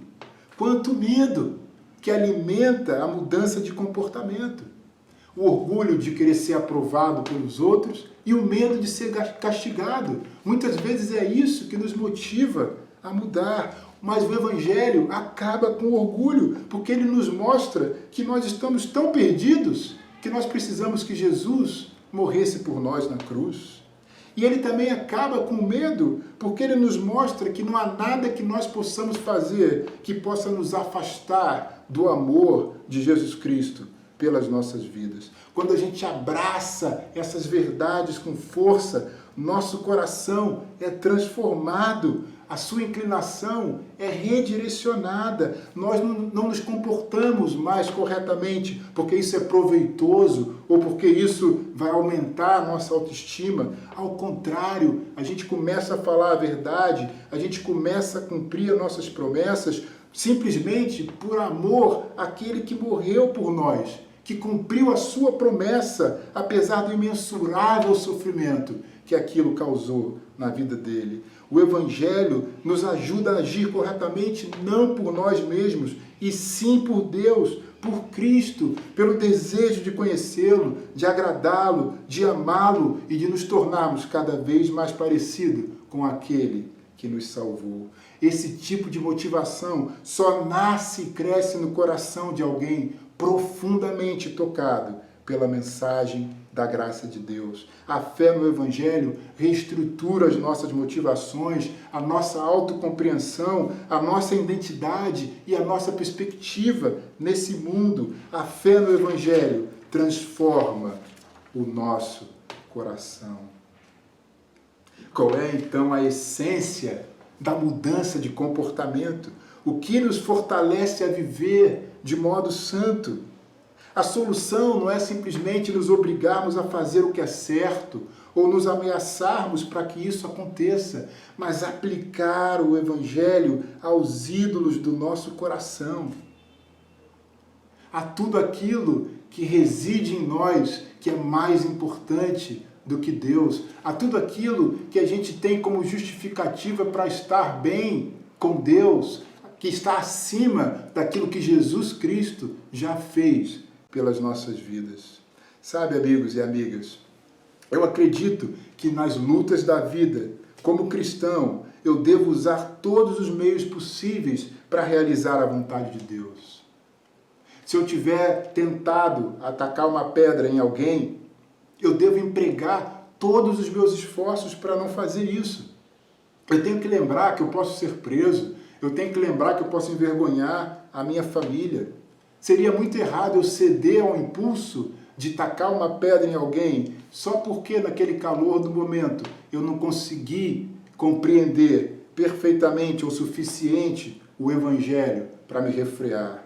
quanto o medo, que alimenta a mudança de comportamento. O orgulho de querer ser aprovado pelos outros e o medo de ser castigado. Muitas vezes é isso que nos motiva a mudar. Mas o Evangelho acaba com o orgulho, porque ele nos mostra que nós estamos tão perdidos que nós precisamos que Jesus morresse por nós na cruz. E ele também acaba com o medo, porque ele nos mostra que não há nada que nós possamos fazer que possa nos afastar do amor de Jesus Cristo pelas nossas vidas. Quando a gente abraça essas verdades com força, nosso coração é transformado, a sua inclinação é redirecionada. Nós não nos comportamos mais corretamente porque isso é proveitoso ou porque isso vai aumentar a nossa autoestima. Ao contrário, a gente começa a falar a verdade, a gente começa a cumprir as nossas promessas simplesmente por amor àquele que morreu por nós, que cumpriu a sua promessa, apesar do imensurável sofrimento que aquilo causou na vida dele. O Evangelho nos ajuda a agir corretamente, não por nós mesmos, e sim por Deus, por Cristo, pelo desejo de conhecê-lo, de agradá-lo, de amá-lo e de nos tornarmos cada vez mais parecidos com aquele que nos salvou. Esse tipo de motivação só nasce e cresce no coração de alguém profundamente tocado pela mensagem da graça de Deus. A fé no Evangelho reestrutura as nossas motivações, a nossa autocompreensão, a nossa identidade e a nossa perspectiva nesse mundo. A fé no Evangelho transforma o nosso coração. Qual é, então, a essência da mudança de comportamento? O que nos fortalece a viver de modo santo? A solução não é simplesmente nos obrigarmos a fazer o que é certo ou nos ameaçarmos para que isso aconteça, mas aplicar o Evangelho aos ídolos do nosso coração. A tudo aquilo que reside em nós, que é mais importante do que Deus, a tudo aquilo que a gente tem como justificativa para estar bem com Deus, que está acima daquilo que Jesus Cristo já fez pelas nossas vidas. Sabe, amigos e amigas, eu acredito que nas lutas da vida, como cristão, eu devo usar todos os meios possíveis para realizar a vontade de Deus. Se eu tiver tentado atacar uma pedra em alguém, eu devo empregar todos os meus esforços para não fazer isso. Eu tenho que lembrar que eu posso ser preso, eu tenho que lembrar que eu posso envergonhar a minha família. Seria muito errado eu ceder ao impulso de tacar uma pedra em alguém só porque naquele calor do momento eu não consegui compreender perfeitamente ou suficiente o Evangelho para me refrear.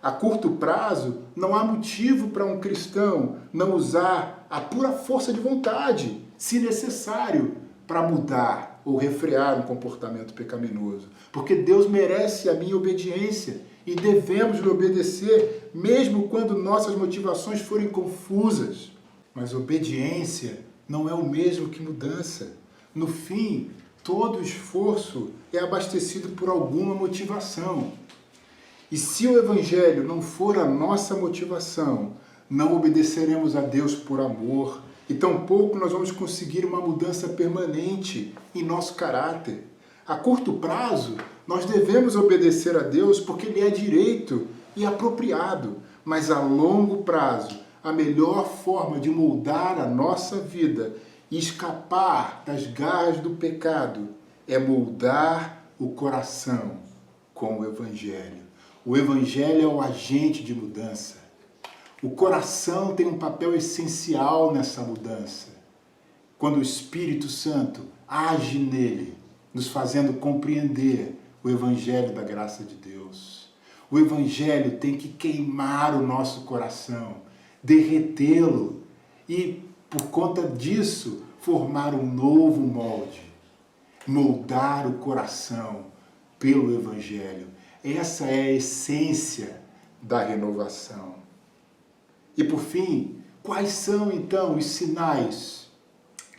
A curto prazo, não há motivo para um cristão não usar a pura força de vontade, se necessário, para mudar ou refrear um comportamento pecaminoso. Porque Deus merece a minha obediência e devemos lhe obedecer, mesmo quando nossas motivações forem confusas. Mas obediência não é o mesmo que mudança. No fim, Todo esforço é abastecido por alguma motivação. E se o Evangelho não for a nossa motivação, não obedeceremos a Deus por amor, e tampouco nós vamos conseguir uma mudança permanente em nosso caráter. A curto prazo, nós devemos obedecer a Deus porque Ele é direito e apropriado, mas a longo prazo, a melhor forma de moldar a nossa vida e escapar das garras do pecado é moldar o coração com o Evangelho. O Evangelho é o agente de mudança. O coração tem um papel essencial nessa mudança. Quando o Espírito Santo age nele, nos fazendo compreender o Evangelho da graça de Deus. O Evangelho tem que queimar o nosso coração, derretê-lo e, por conta disso, formar um novo molde, moldar o coração pelo Evangelho. Essa é a essência da renovação. E por fim, quais são então os sinais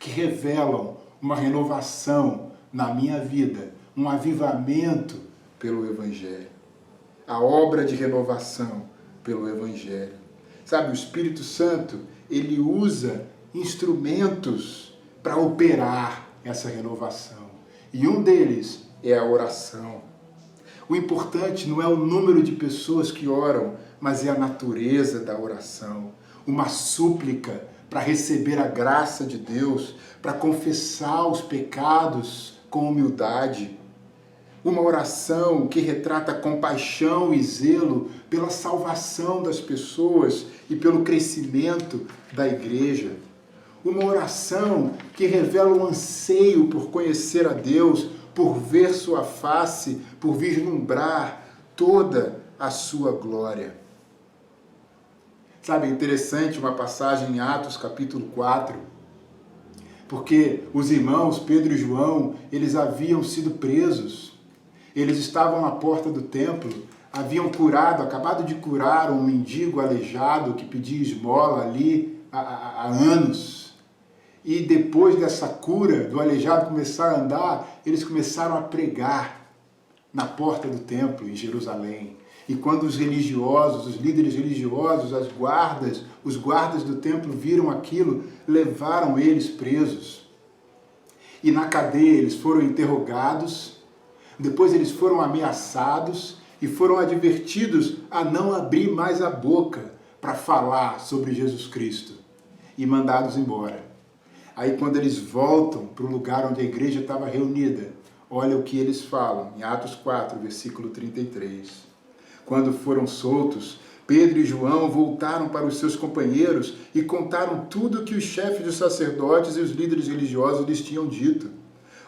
que revelam uma renovação na minha vida, um avivamento pelo Evangelho? A obra de renovação pelo Evangelho. Sabe, o Espírito Santo, ele usa instrumentos para operar essa renovação. E um deles é a oração. O importante não é o número de pessoas que oram, mas é a natureza da oração. Uma súplica para receber a graça de Deus, para confessar os pecados com humildade. Uma oração que retrata compaixão e zelo pela salvação das pessoas e pelo crescimento da igreja. Uma oração que revela um anseio por conhecer a Deus, por ver sua face, por vislumbrar toda a sua glória. Sabe, é interessante uma passagem em Atos capítulo 4, porque os irmãos Pedro e João, eles haviam sido presos. Eles estavam na porta do templo, haviam acabado de curar um mendigo aleijado que pedia esmola ali há anos. E depois dessa cura, do aleijado começar a andar, eles começaram a pregar na porta do templo em Jerusalém. E quando os religiosos, os líderes religiosos, os guardas do templo viram aquilo, levaram eles presos. E na cadeia eles foram interrogados, depois eles foram ameaçados e foram advertidos a não abrir mais a boca para falar sobre Jesus Cristo e mandados embora. Aí quando eles voltam para o lugar onde a igreja estava reunida, olha o que eles falam, em Atos 4, versículo 33. Quando foram soltos, Pedro e João voltaram para os seus companheiros e contaram tudo o que os chefes dos sacerdotes e os líderes religiosos lhes tinham dito.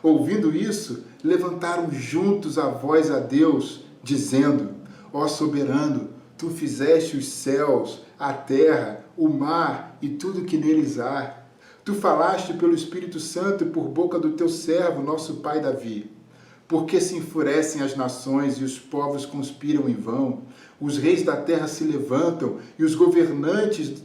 Ouvindo isso, levantaram juntos a voz a Deus, dizendo: Ó soberano, tu fizeste os céus, a terra, o mar e tudo que neles há. Tu falaste pelo Espírito Santo e por boca do teu servo, nosso pai Davi. Porque se enfurecem as nações e os povos conspiram em vão? Os reis da terra se levantam e os governantes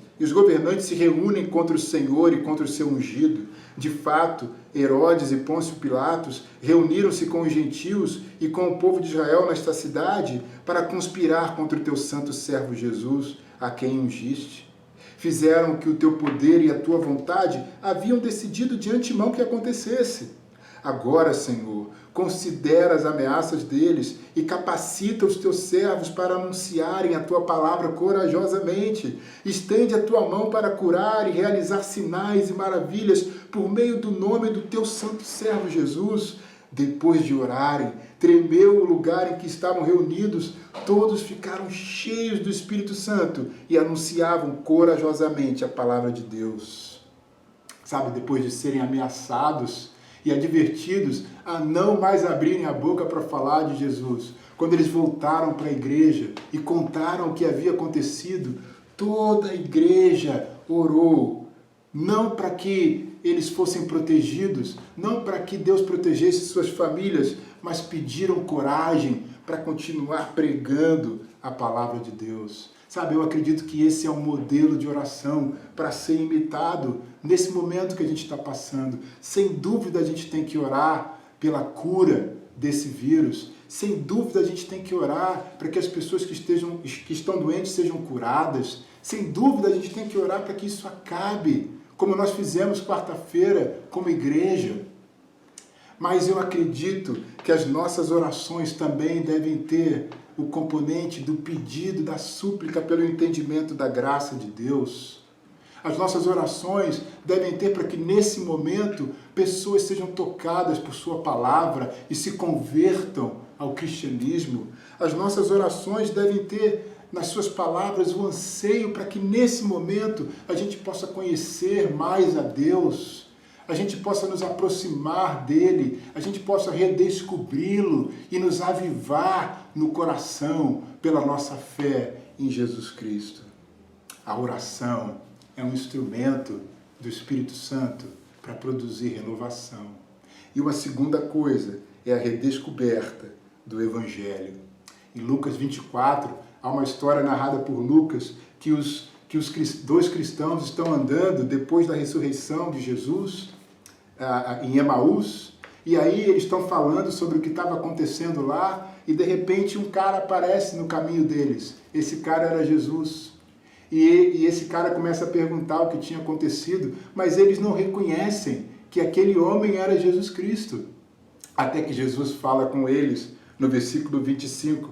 se reúnem contra o Senhor e contra o seu ungido. De fato, Herodes e Pôncio Pilatos reuniram-se com os gentios e com o povo de Israel nesta cidade para conspirar contra o teu santo servo Jesus, a quem ungiste. Fizeram o que o teu poder e a tua vontade haviam decidido de antemão que acontecesse. Agora, Senhor, considera as ameaças deles e capacita os teus servos para anunciarem a tua palavra corajosamente. Estende a tua mão para curar e realizar sinais e maravilhas por meio do nome do teu santo servo Jesus. Depois de orarem, tremeu o lugar em que estavam reunidos, todos ficaram cheios do Espírito Santo e anunciavam corajosamente a palavra de Deus. Sabe, depois de serem ameaçados e advertidos a não mais abrirem a boca para falar de Jesus, quando eles voltaram para a igreja e contaram o que havia acontecido, toda a igreja orou, não para que eles fossem protegidos, não para que Deus protegesse suas famílias, mas pediram coragem para continuar pregando a palavra de Deus. Sabe, eu acredito que esse é um modelo de oração para ser imitado nesse momento que a gente está passando. Sem dúvida a gente tem que orar pela cura desse vírus. Sem dúvida a gente tem que orar para que as pessoas que estão doentes sejam curadas. Sem dúvida a gente tem que orar para que isso acabe, como nós fizemos quarta-feira como igreja. Mas eu acredito que as nossas orações também devem ter o componente do pedido, da súplica pelo entendimento da graça de Deus. As nossas orações devem ter para que nesse momento pessoas sejam tocadas por sua palavra e se convertam ao cristianismo. As nossas orações devem ter nas suas palavras o anseio para que nesse momento a gente possa conhecer mais a Deus, a gente possa nos aproximar dele, a gente possa redescobri-lo e nos avivar no coração pela nossa fé em Jesus Cristo. A oração é um instrumento do Espírito Santo para produzir renovação. E uma segunda coisa é a redescoberta do Evangelho. Em Lucas 24, há uma história narrada por Lucas que os dois cristãos estão andando depois da ressurreição de Jesus em Emaús, e aí eles estão falando sobre o que estava acontecendo lá, e de repente um cara aparece no caminho deles. Esse cara era Jesus. E esse cara começa a perguntar o que tinha acontecido, mas eles não reconhecem que aquele homem era Jesus Cristo. Até que Jesus fala com eles no versículo 25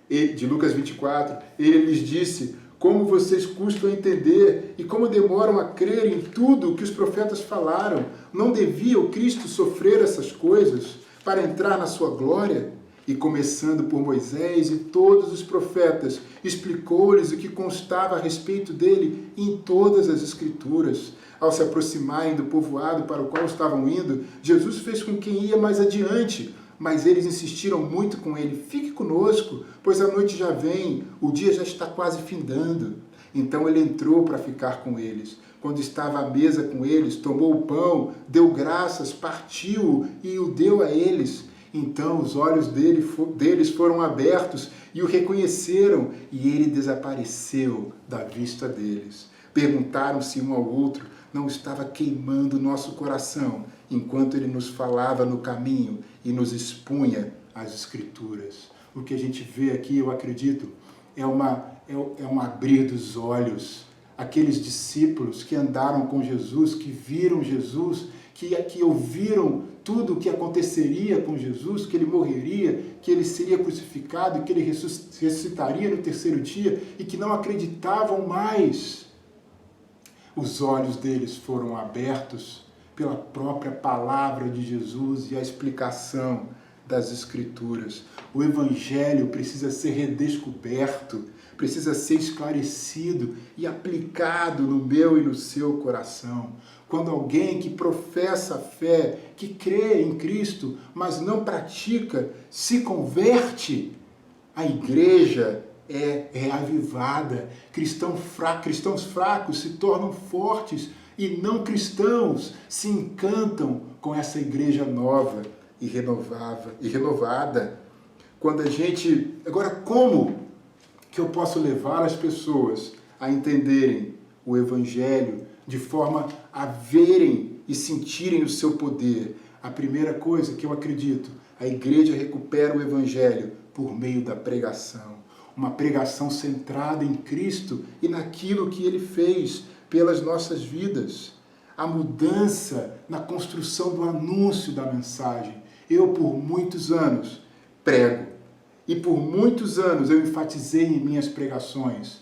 de Lucas 24, ele lhes disse: como vocês custam a entender e como demoram a crer em tudo o que os profetas falaram. Não devia o Cristo sofrer essas coisas para entrar na sua glória? E começando por Moisés e todos os profetas, explicou-lhes o que constava a respeito dele em todas as Escrituras. Ao se aproximarem do povoado para o qual estavam indo, Jesus fez com quem ia mais adiante, mas eles insistiram muito com ele: fique conosco, pois a noite já vem, o dia já está quase findando. Então ele entrou para ficar com eles. Quando estava à mesa com eles, tomou o pão, deu graças, partiu-o e o deu a eles. Então os olhos deles foram abertos e o reconheceram, e ele desapareceu da vista deles. Perguntaram-se um ao outro: não estava queimando nosso coração enquanto ele nos falava no caminho e nos expunha as Escrituras? O que a gente vê aqui, eu acredito, é um abrir dos olhos. Aqueles discípulos que andaram com Jesus, que viram Jesus, que ouviram tudo o que aconteceria com Jesus, que ele morreria, que ele seria crucificado, que ele ressuscitaria no terceiro dia, e que não acreditavam mais. Os olhos deles foram abertos pela própria palavra de Jesus e a explicação das Escrituras. O Evangelho precisa ser redescoberto, precisa ser esclarecido e aplicado no meu e no seu coração. Quando alguém que professa a fé, que crê em Cristo, mas não pratica, se converte, a igreja é reavivada. Cristãos fracos se tornam fortes e não cristãos se encantam com essa igreja nova e renovada. Quando a gente... Agora, como que eu posso levar as pessoas a entenderem o Evangelho de forma a verem e sentirem o seu poder? A primeira coisa que eu acredito, a igreja recupera o Evangelho por meio da pregação. Uma pregação centrada em Cristo e naquilo que Ele fez pelas nossas vidas. A mudança na construção do anúncio da mensagem. Eu, por muitos anos, prego. E por muitos anos eu enfatizei em minhas pregações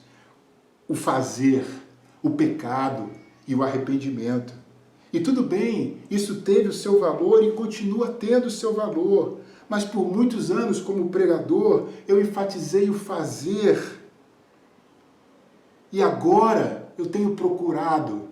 o fazer, o pecado e o arrependimento. E tudo bem, isso teve o seu valor e continua tendo o seu valor. Mas por muitos anos, como pregador, eu enfatizei o fazer. E agora eu tenho procurado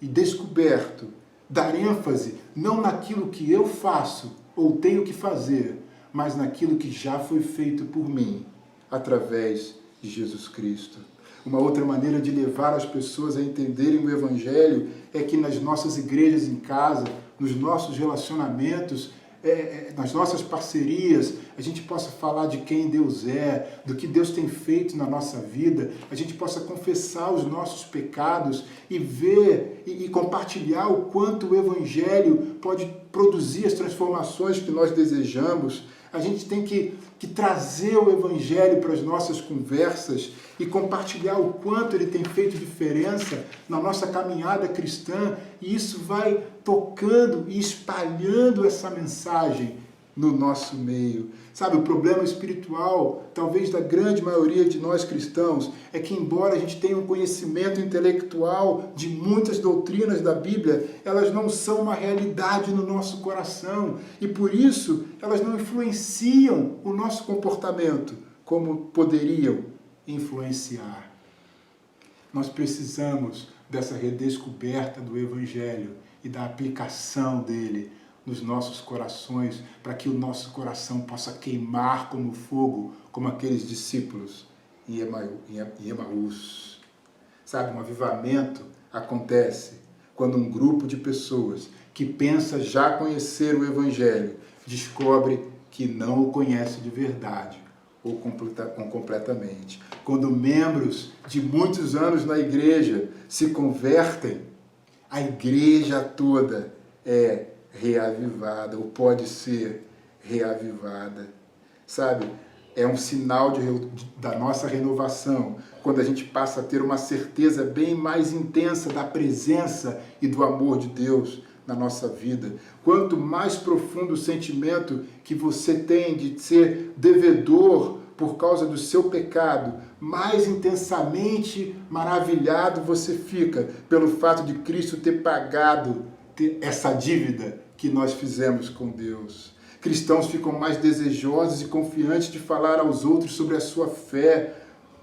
e descoberto dar ênfase não naquilo que eu faço ou tenho que fazer, mas naquilo que já foi feito por mim, através de Jesus Cristo. Uma outra maneira de levar as pessoas a entenderem o Evangelho é que nas nossas igrejas em casa, nos nossos relacionamentos, nas nossas parcerias, a gente possa falar de quem Deus é, do que Deus tem feito na nossa vida, a gente possa confessar os nossos pecados e ver e compartilhar o quanto o Evangelho pode produzir as transformações que nós desejamos. A gente tem que trazer o Evangelho para as nossas conversas e compartilhar o quanto ele tem feito diferença na nossa caminhada cristã, e isso vai tocando e espalhando essa mensagem no nosso meio. Sabe, o problema espiritual, talvez da grande maioria de nós cristãos, é que embora a gente tenha um conhecimento intelectual de muitas doutrinas da Bíblia, elas não são uma realidade no nosso coração, e por isso elas não influenciam o nosso comportamento como poderiam influenciar. Nós precisamos dessa redescoberta do Evangelho e da aplicação dele nos nossos corações, para que o nosso coração possa queimar como fogo, como aqueles discípulos em Emaús. Sabe, um avivamento acontece quando um grupo de pessoas que pensa já conhecer o Evangelho descobre que não o conhece de verdade ou completamente. Quando membros de muitos anos na igreja se convertem, a igreja toda é reavivada, ou pode ser reavivada. Sabe, é um sinal da nossa renovação, quando a gente passa a ter uma certeza bem mais intensa da presença e do amor de Deus na nossa vida. Quanto mais profundo o sentimento que você tem de ser devedor por causa do seu pecado, mais intensamente maravilhado você fica pelo fato de Cristo ter pagado essa dívida que nós fizemos com Deus. Cristãos ficam mais desejosos e confiantes de falar aos outros sobre a sua fé.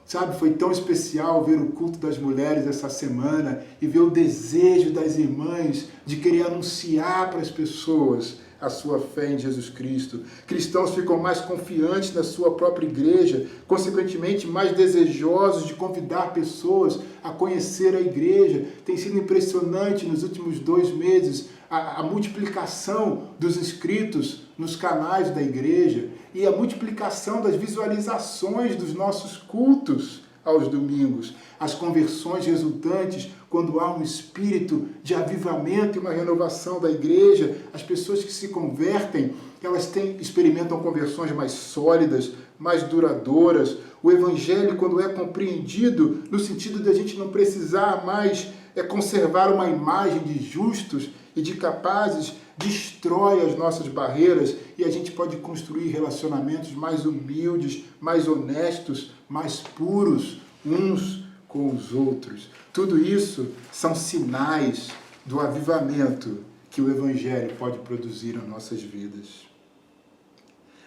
Sabe, foi tão especial ver o culto das mulheres essa semana e ver o desejo das irmãs de querer anunciar para as pessoas a sua fé em Jesus Cristo. Cristãos ficam mais confiantes na sua própria igreja, consequentemente mais desejosos de convidar pessoas a conhecer a igreja. Tem sido impressionante nos últimos 2 meses a multiplicação dos inscritos nos canais da igreja e a multiplicação das visualizações dos nossos cultos aos domingos, as conversões resultantes quando há um espírito de avivamento e uma renovação da igreja. As pessoas que se convertem, elas experimentam conversões mais sólidas, mais duradouras. O Evangelho, quando é compreendido no sentido de a gente não precisar mais conservar uma imagem de justos e de capazes, destrói as nossas barreiras e a gente pode construir relacionamentos mais humildes, mais honestos, mais puros uns com os outros. Tudo isso são sinais do avivamento que o Evangelho pode produzir nas nossas vidas.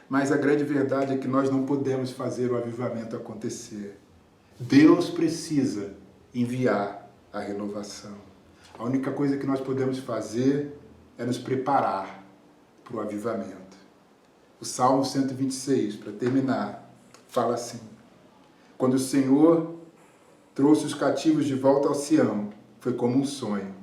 Mas a grande verdade é que nós não podemos fazer o avivamento acontecer. Deus precisa enviar a renovação. A única coisa que nós podemos fazer é nos preparar para o avivamento. O Salmo 126, para terminar, fala assim: quando o Senhor trouxe os cativos de volta ao Sião, foi como um sonho.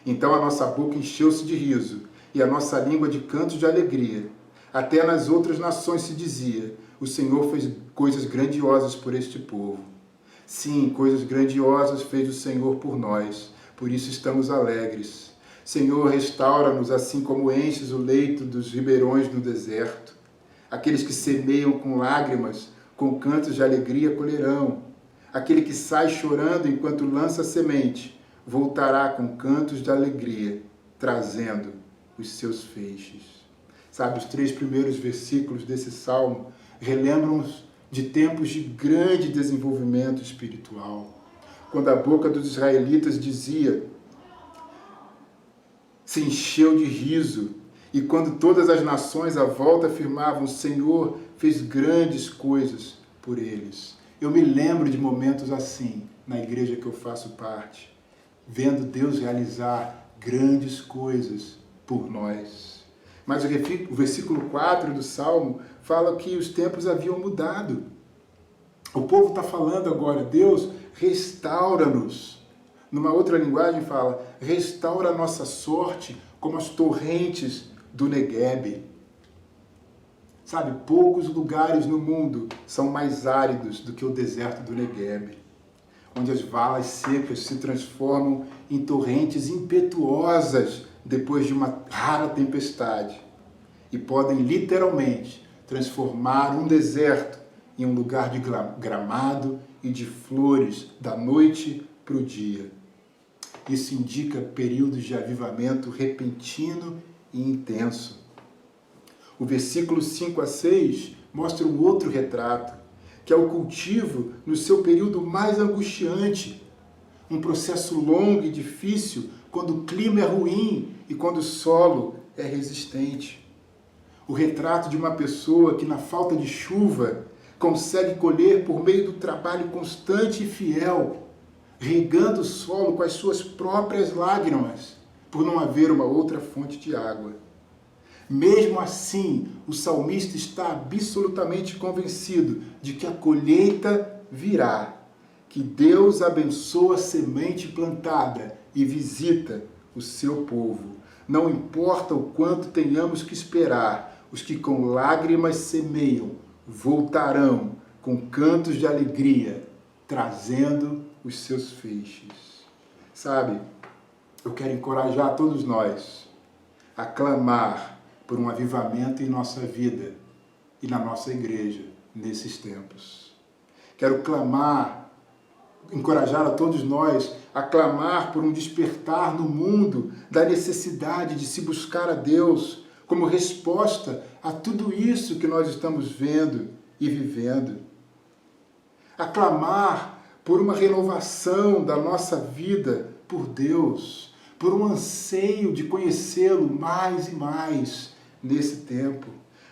Então a nossa boca encheu-se de riso e a nossa língua de cantos de alegria. Até nas outras nações se dizia: o Senhor fez coisas grandiosas por este povo. Sim, coisas grandiosas fez o Senhor por nós, por isso estamos alegres. Senhor, restaura-nos assim como enches o leito dos ribeirões no deserto. Aqueles que semeiam com lágrimas, com cantos de alegria colherão. Aquele que sai chorando enquanto lança semente, voltará com cantos de alegria, trazendo os seus feixes. Sabe, os 3 primeiros versículos desse salmo relembram-nos de tempos de grande desenvolvimento espiritual. Quando a boca dos israelitas se encheu de riso, e quando todas as nações à volta afirmavam: o Senhor fez grandes coisas por eles. Eu me lembro de momentos assim, na igreja que eu faço parte, vendo Deus realizar grandes coisas por nós. Mas o versículo 4 do Salmo fala que os tempos haviam mudado. O povo está falando agora: Deus, restaura-nos. Numa outra linguagem fala: restaura a nossa sorte como as torrentes do Neguebe. Sabe, poucos lugares no mundo são mais áridos do que o deserto do Negueb, onde as valas secas se transformam em torrentes impetuosas depois de uma rara tempestade e podem literalmente transformar um deserto em um lugar de gramado e de flores da noite para o dia. Isso indica períodos de avivamento repentino e intenso. O versículo 5 a 6 mostra um outro retrato, que é o cultivo no seu período mais angustiante. Um processo longo e difícil quando o clima é ruim e quando o solo é resistente. O retrato de uma pessoa que, na falta de chuva, consegue colher por meio do trabalho constante e fiel, regando o solo com as suas próprias lágrimas, por não haver uma outra fonte de água. Mesmo assim, o salmista está absolutamente convencido de que a colheita virá, que Deus abençoa a semente plantada e visita o seu povo. Não importa o quanto tenhamos que esperar, os que com lágrimas semeiam voltarão com cantos de alegria, trazendo os seus feixes. Sabe, eu quero encorajar todos nós a clamar por um avivamento em nossa vida e na nossa igreja nesses tempos. Quero encorajar a todos nós a clamar por um despertar no mundo da necessidade de se buscar a Deus como resposta a tudo isso que nós estamos vendo e vivendo. A clamar por uma renovação da nossa vida por Deus, por um anseio de conhecê-lo mais e mais nesse tempo.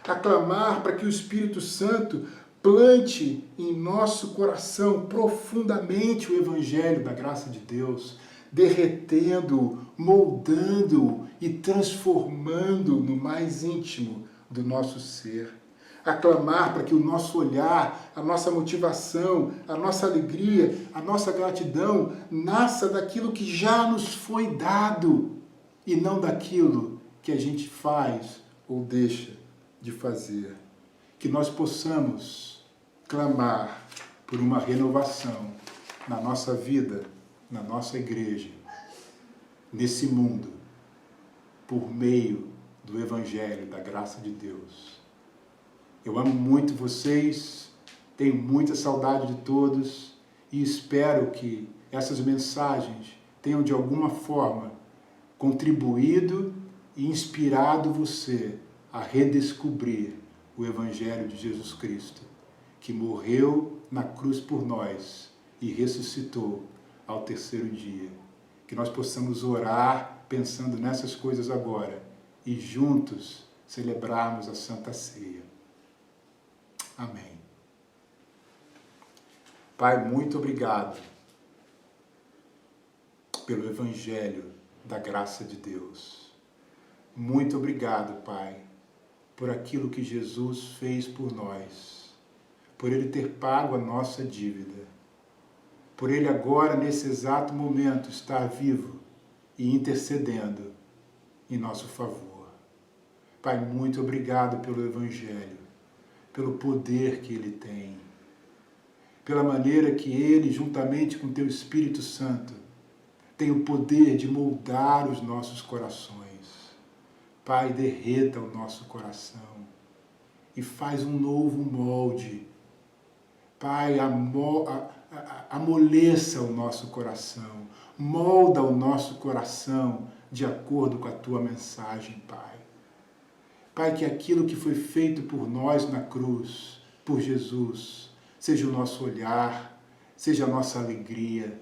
A clamar para que o Espírito Santo plante em nosso coração profundamente o Evangelho da graça de Deus, derretendo-o, moldando-o e transformando no mais íntimo do nosso ser. A clamar para que o nosso olhar, a nossa motivação, a nossa alegria, a nossa gratidão nasça daquilo que já nos foi dado e não daquilo que a gente faz ou deixa de fazer. Que nós possamos clamar por uma renovação na nossa vida, na nossa igreja, nesse mundo, por meio do Evangelho, da graça de Deus. Eu amo muito vocês, tenho muita saudade de todos e espero que essas mensagens tenham de alguma forma contribuído e inspirado você a redescobrir o Evangelho de Jesus Cristo, que morreu na cruz por nós e ressuscitou ao terceiro dia. Que nós possamos orar pensando nessas coisas agora e juntos celebrarmos a Santa Ceia. Amém. Pai, muito obrigado pelo Evangelho da graça de Deus. Muito obrigado, Pai, por aquilo que Jesus fez por nós, por Ele ter pago a nossa dívida, por Ele agora, nesse exato momento, estar vivo e intercedendo em nosso favor. Pai, muito obrigado pelo Evangelho, pelo poder que Ele tem, pela maneira que Ele, juntamente com Teu Espírito Santo, tem o poder de moldar os nossos corações. Pai, derreta o nosso coração e faz um novo molde. Pai, amoleça o nosso coração, molda o nosso coração de acordo com a Tua mensagem, Pai. Pai, que aquilo que foi feito por nós na cruz, por Jesus, seja o nosso olhar, seja a nossa alegria,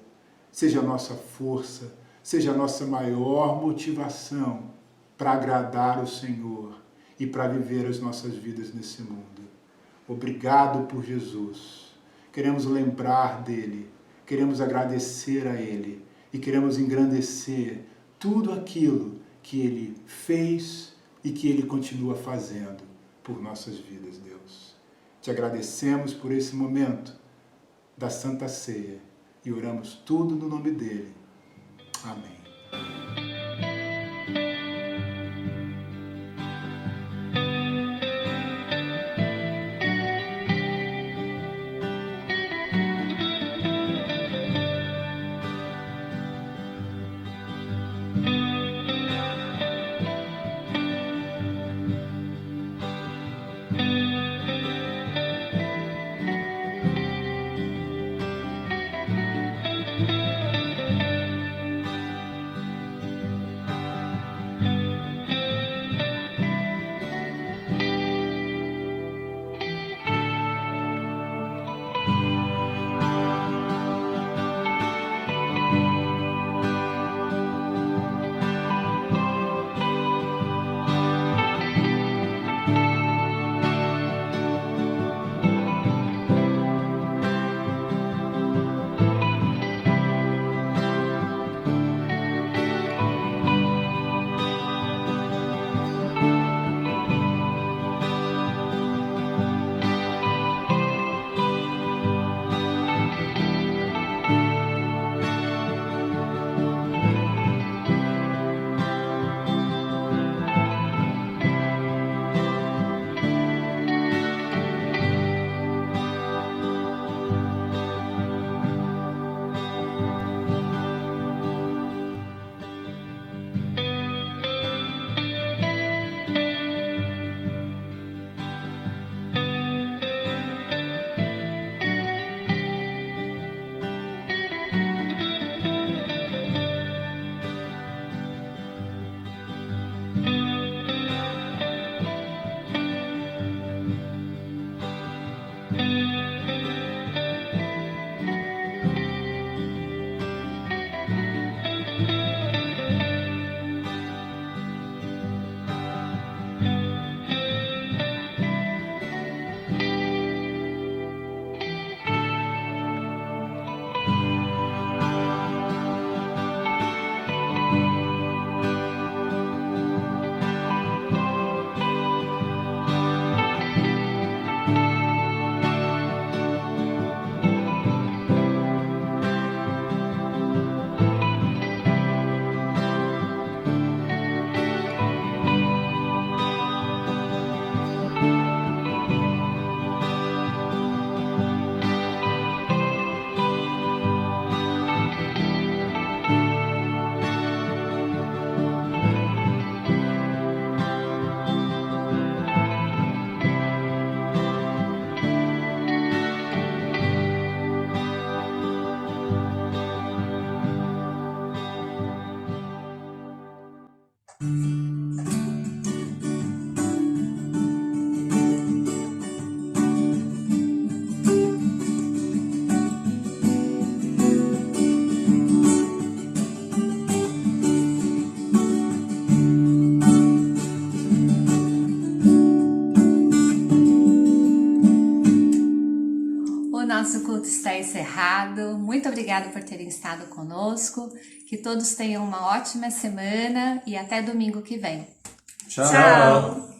seja a nossa força, seja a nossa maior motivação para agradar o Senhor e para viver as nossas vidas nesse mundo. Obrigado por Jesus. Queremos lembrar dele, queremos agradecer a ele e queremos engrandecer tudo aquilo que ele fez e que ele continua fazendo por nossas vidas, Deus. Te agradecemos por esse momento da Santa Ceia e oramos tudo no nome dele. Amém. nosso culto está encerrado. Muito obrigada por terem estado conosco. Que todos tenham uma ótima semana e até domingo que vem. Tchau.